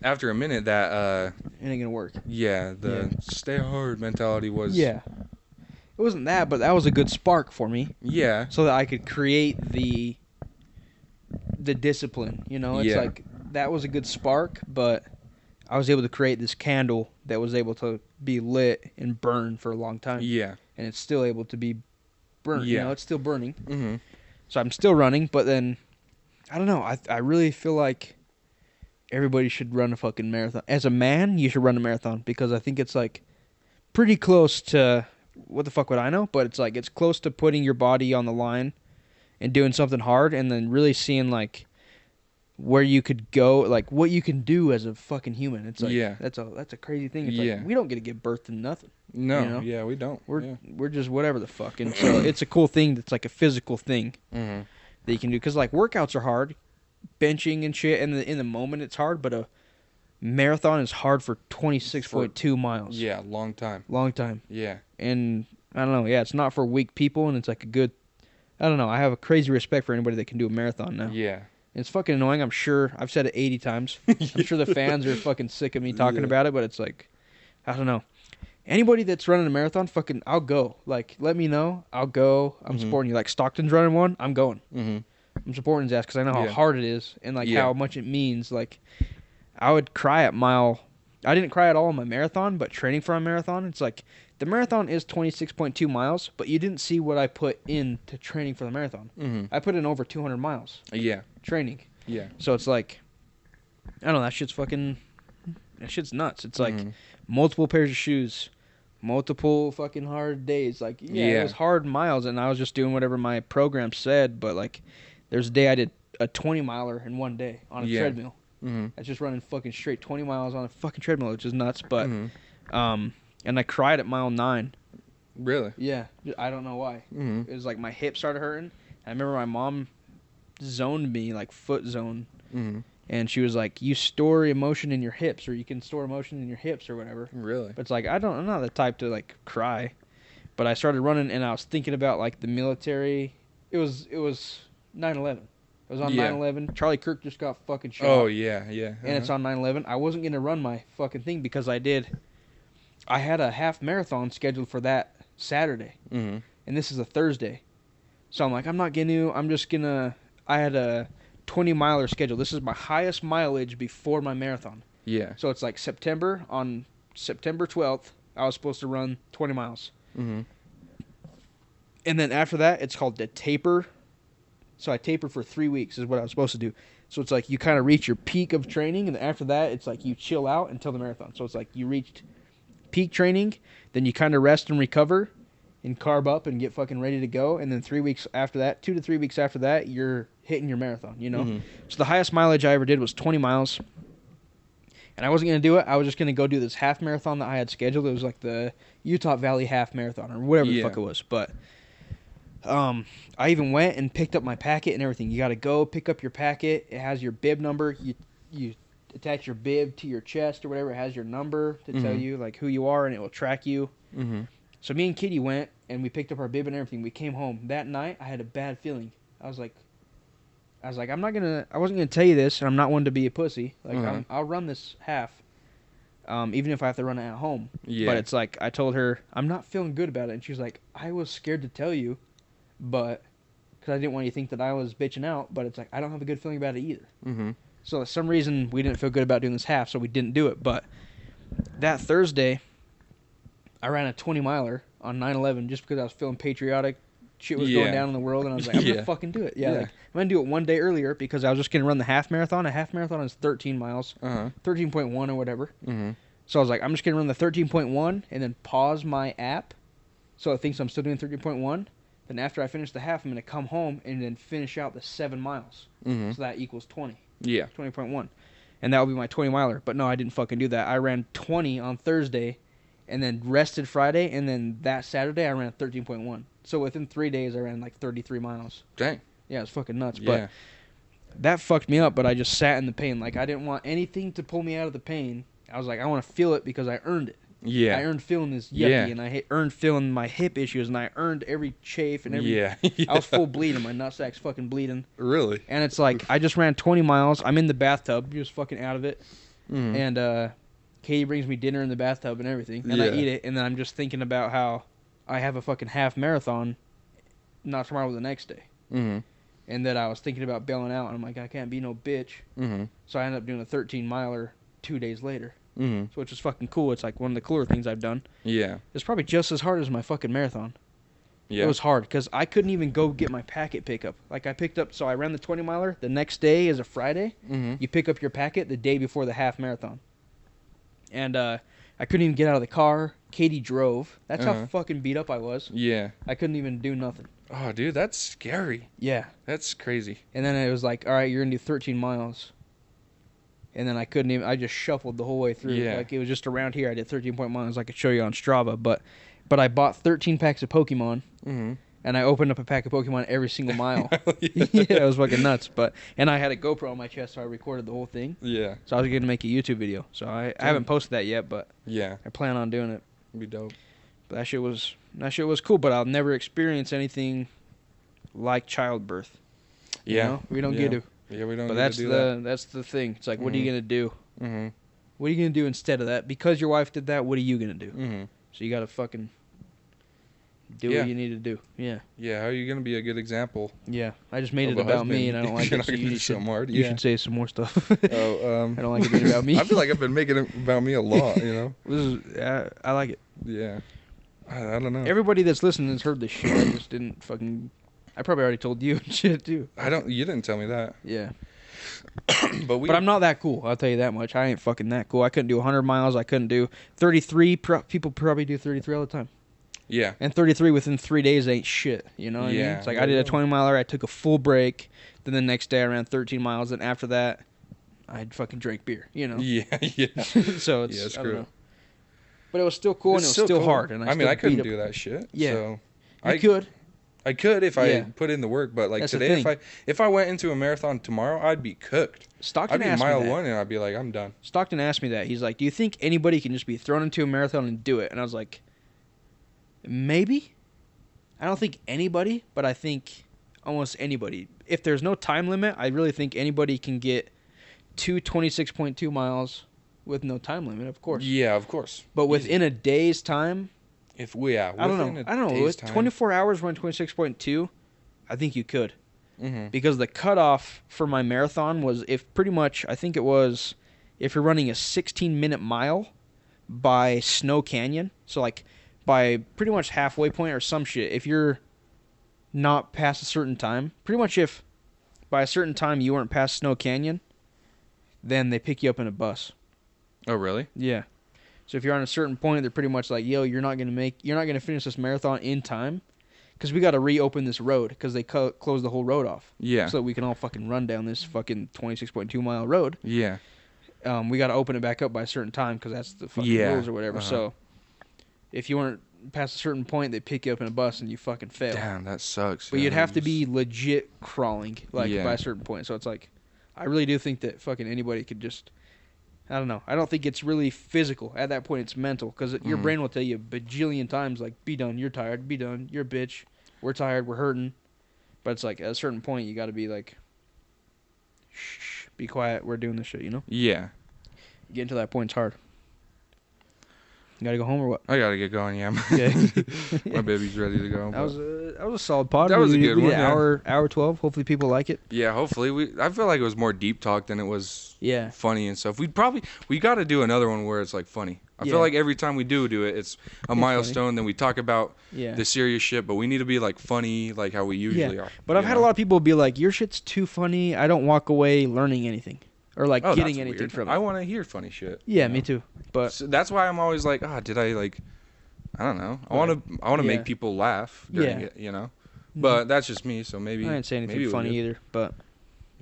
after a minute that... it ain't gonna work. Yeah, the stay hard mentality was... Yeah. It wasn't that, but that was a good spark for me. Yeah. So that I could create the discipline, you know? It's like, that was a good spark, but I was able to create this candle that was able to be lit and burn for a long time. Yeah. And it's still able to be burned, you know? It's still burning. So I'm still running, but then, I don't know, I really feel like everybody should run a fucking marathon. As a man, you should run a marathon, because I think it's, like, pretty close to... What the fuck would I know? But it's like, it's close to putting your body on the line and doing something hard and then really seeing like where you could go, like what you can do as a fucking human. It's like that's a crazy thing. It's like we don't get to give birth to nothing. No, we don't. We're just whatever the fuck. And so it's a cool thing that's like a physical thing that you can do. Because like workouts are hard, benching and shit, and in the moment it's hard, but a marathon is hard for 26.2 miles. Yeah, long time. Long time. Yeah. And I don't know, it's not for weak people, and it's like a good, I don't know, I have a crazy respect for anybody that can do a marathon now. Yeah. It's fucking annoying, I'm sure. I've said it 80 times. I'm sure the fans are fucking sick of me talking about it, but it's like, I don't know. Anybody that's running a marathon, fucking, I'll go. Like, let me know. I'll go. I'm supporting you. Like, Stockton's running one, I'm going. I'm supporting his ass because I know how hard it is and, like, how much it means. Like, I would cry at mile. I didn't cry at all in my marathon, but training for a marathon, it's like, the marathon is 26.2 miles, but you didn't see what I put into training for the marathon. I put in over 200 miles. Yeah. Training. Yeah. So it's like, I don't know, that shit's nuts. It's like multiple pairs of shoes, multiple fucking hard days. Like, it was hard miles, and I was just doing whatever my program said, but like, there's a day I did a 20 miler in one day on a treadmill. That's just running fucking straight 20 miles on a fucking treadmill, which is nuts, but, and I cried at mile 9. Really? Yeah. I don't know why. It was like my hip started hurting. I remember my mom zoned me, like foot zone. And she was like, you store emotion in your hips, or you can store emotion in your hips or whatever. Really? But it's like, I'm not the type to like cry. But I started running, and I was thinking about like the military. It was 9/11. It was on 9/11. Charlie Kirk just got fucking shot. Oh, yeah. And it's on 9/11. I wasn't going to run my fucking thing because I had a half marathon scheduled for that Saturday. And this is a Thursday. So I'm like, I had a 20 miler schedule. This is my highest mileage before my marathon. Yeah. So it's like on September 12th, I was supposed to run 20 miles. And then after that, it's called the taper. So I taper for 3 weeks is what I was supposed to do. So it's like you kind of reach your peak of training, and after that, it's like you chill out until the marathon. So it's like you reached peak training, then you kind of rest and recover and carb up and get fucking ready to go. And then 3 weeks after that, 2 to 3 weeks after that, you're hitting your marathon, you know? So the highest mileage I ever did was 20 miles. And I wasn't going to do it. I was just going to go do this half marathon that I had scheduled. It was like the Utah Valley half marathon or whatever the fuck it was. But I even went and picked up my packet and everything. You got to go pick up your packet. It has your bib number. You attach your bib to your chest or whatever. It has your number to tell you like who you are, and it will track you. So me and Kitty went, and we picked up our bib and everything. We came home. That night, I had a bad feeling. I was like, I wasn't gonna tell you this, and I'm not one to be a pussy. Like, I'll run this half, even if I have to run it at home. Yeah. But it's like, I told her, I'm not feeling good about it. And she was like, I was scared to tell you, but, because I didn't want you to think that I was bitching out, but it's like, I don't have a good feeling about it either. So for some reason, we didn't feel good about doing this half, so we didn't do it. But that Thursday, I ran a 20 miler on 9/11 just because I was feeling patriotic. Shit was going down in the world, and I was like, I'm going to fucking do it. Like, I'm going to do it one day earlier because I was just going to run the half marathon. A half marathon is 13 miles, 13.1 or whatever. So I was like, I'm just going to run the 13.1 and then pause my app so it thinks I'm still doing 13.1. Then after I finish the half, I'm going to come home and then finish out the 7 miles. So that equals 20. Yeah. 20.1. And that will be my 20 miler. But no, I didn't fucking do that. I ran 20 on Thursday and then rested Friday, and then that Saturday I ran 13.1. So within 3 days I ran like 33 miles. Dang. Yeah, it was fucking nuts. But that fucked me up, but I just sat in the pain. Like, I didn't want anything to pull me out of the pain. I was like, I want to feel it because I earned it. Yeah. I earned feeling this yucky, and I earned feeling my hip issues, and I earned every chafe and every... I was full bleeding. My nutsack's fucking bleeding. Really? And it's like, I just ran 20 miles. I'm in the bathtub, just fucking out of it. And Katie brings me dinner in the bathtub and everything, and I eat it, and then I'm just thinking about how I have a fucking half marathon, not tomorrow, but the next day. And that I was thinking about bailing out, and I'm like, I can't be no bitch. So I ended up doing a 13 miler 2 days later. So which is fucking cool. It's like one of the cooler things I've done. Yeah. It's probably just as hard as my fucking marathon. Yeah. It was hard because I couldn't even go get my packet pickup. Like, I picked up, so I ran the 20 miler. The next day is a Friday. You pick up your packet the day before the half marathon. And I couldn't even get out of the car. Katie drove. That's how fucking beat up I was. Yeah. I couldn't even do nothing. Oh, dude, that's scary. Yeah. That's crazy. And then it was like, all right, you're going to do 13 miles. And then I couldn't even, I just shuffled the whole way through. Yeah. Like, it was just around here. I did 13 miles. I could show you on Strava. But I bought 13 packs of Pokemon. Mm-hmm. And I opened up a pack of Pokemon every single mile. Yeah, it was fucking nuts. And I had a GoPro on my chest, so I recorded the whole thing. Yeah. So I was going to make a YouTube video. So I haven't posted that yet, but yeah, I plan on doing it. It'd be dope. But that shit was cool, but I'll never experience anything like childbirth. Yeah. You know? We don't get to. Yeah, we don't but get to do that. That's the thing. It's like, what are you going to do? Mm-hmm. What are you going to do instead of that? Because your wife did that, what are you going to do? Mm-hmm. So you got to fucking do what you need to do. Yeah. Yeah, how are you going to be a good example? Yeah. I just made it about me, and I don't like it, so you should say some more stuff. I don't like it being about me. I feel like I've been making it about me a lot, you know? I like it. Yeah. I don't know. Everybody that's listening has heard this shit. I just didn't fucking... I probably already told you and shit, too. You didn't tell me that. Yeah. But I'm not that cool. I'll tell you that much. I ain't fucking that cool. I couldn't do 100 miles. I couldn't do 33. People probably do 33 all the time. Yeah. And 33 within 3 days ain't shit. You know what I mean? It's like I did a 20-miler. I took a full break. Then the next day I ran 13 miles. And after that, I'd fucking drank beer. You know? Yeah, yeah. So it's I don't know. But it was still cool, and it was still cool. hard. And I couldn't do that shit. Yeah. So I could. I could if I put in the work, but like That's today, if I went into a marathon tomorrow, I'd be cooked. Stockton I'd be asked mile me that. one, and I'd be like, I'm done. Stockton asked me that. He's like, "Do you think anybody can just be thrown into a marathon and do it?" And I was like, "Maybe." I don't think anybody, but I think almost anybody. If there's no time limit, I really think anybody can get 26.2 miles with no time limit, of course. Yeah, of course. But within a day's time, I don't know. With 24 hours run 26.2, I think you could. Mm-hmm. Because the cutoff for my marathon was if you're running a 16-minute mile by Snow Canyon, so like by pretty much halfway point or some shit, if you're not past a certain time, pretty much if by a certain time you weren't past Snow Canyon, then they pick you up in a bus. Oh, really? Yeah. So if you're on a certain point, they're pretty much like, yo, you're not gonna finish this marathon in time, because we got to reopen this road because they closed the whole road off. Yeah. So that we can all fucking run down this fucking 26.2 mile road. Yeah. We got to open it back up by a certain time because that's the fucking rules or whatever. So if you weren't past a certain point, they pick you up in a bus and you fucking fail. Damn, that sucks. But you'd have to be legit crawling by a certain point. So it's like, I really do think that fucking anybody could just. I don't know. I don't think it's really physical. At that point, it's mental. Because your brain will tell you a bajillion times, like, be done, you're tired, be done, you're a bitch, we're tired, we're hurting. But it's like, at a certain point, you got to be like, shh, be quiet, we're doing this shit, you know? Yeah. Getting to that point, it's hard. You got to go home or what? I got to get going, yeah. Okay. My baby's ready to go. That was a solid pod. That was a good one, yeah. Hour 12. Hopefully people like it. Yeah, hopefully. I feel like it was more deep talk than it was funny and stuff. We got to do another one where it's like funny. I feel like every time we do it, it's a milestone. Funny. Then we talk about the serious shit, but we need to be like funny, like how we usually are. But I've had a lot of people be like, your shit's too funny. I don't walk away learning anything. Or like getting anything from it. I want to hear funny shit. Yeah, me too. But so that's why I'm always like, did I like? I don't know. I want to make people laugh during it, you know. But that's just me. So maybe I didn't say anything funny either. But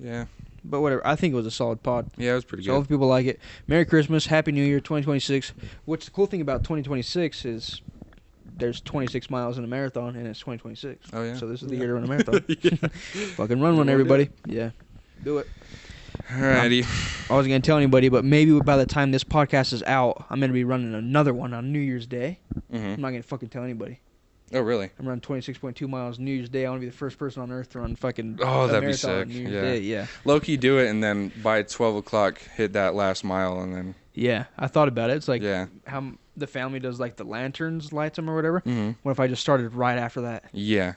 yeah. But whatever. I think it was a solid pod. Yeah, it was pretty good. So hopefully people like it. Merry Christmas, Happy New Year, 2026. What's the cool thing about 2026 is there's 26 miles in a marathon and it's 2026. Oh yeah. So this is the year to run a marathon. Fucking run one, everybody. Yeah. Do it. Alrighty. I wasn't going to tell anybody, but maybe by the time this podcast is out, I'm going to be running another one on New Year's Day. Mm-hmm. I'm not going to fucking tell anybody. Oh, really? I'm running 26.2 miles New Year's Day. I want to be the first person on earth to run fucking that'd be sick. New Year's Day. Yeah. Low-key do it, and then by 12 o'clock, hit that last mile, and then... Yeah, I thought about it. It's like how the family does like the lanterns, lights them or whatever. Mm-hmm. What if I just started right after that? Yeah.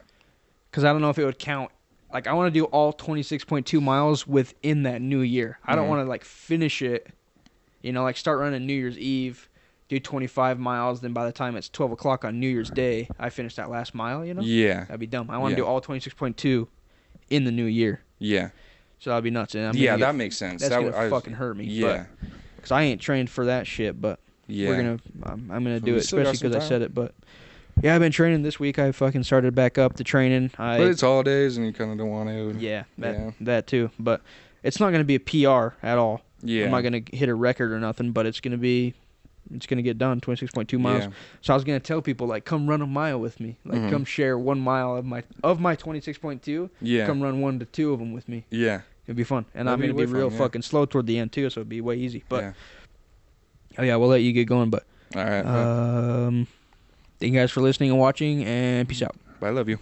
Because I don't know if it would count. Like, I want to do all 26.2 miles within that new year. I don't want to, like, finish it, like start running New Year's Eve, do 25 miles, then by the time it's 12 o'clock on New Year's Day, I finish that last mile, Yeah. That'd be dumb. I want to do all 26.2 in the new year. Yeah. So that'd be nuts. And that makes sense. That's going to fucking hurt me. Yeah. Because I ain't trained for that shit, but Yeah. I'm gonna do it, especially because I said it. But yeah, I've been training this week. I fucking started back up the training. But it's holidays and you kind of don't want to. Yeah, that too. But it's not gonna be a PR at all. Yeah. I'm not gonna hit a record or nothing, but it's gonna get done, 26.2 miles. Yeah. So I was gonna tell people, like, come run a mile with me, like come share 1 mile of my 26.2. Yeah. Come run 1 to 2 of them with me. Yeah. It'd be fun, and I'm gonna be real fucking slow toward the end too, so it'd be way easy. But we'll let you get going. But all right. Thank you guys for listening and watching, and peace out. I love you.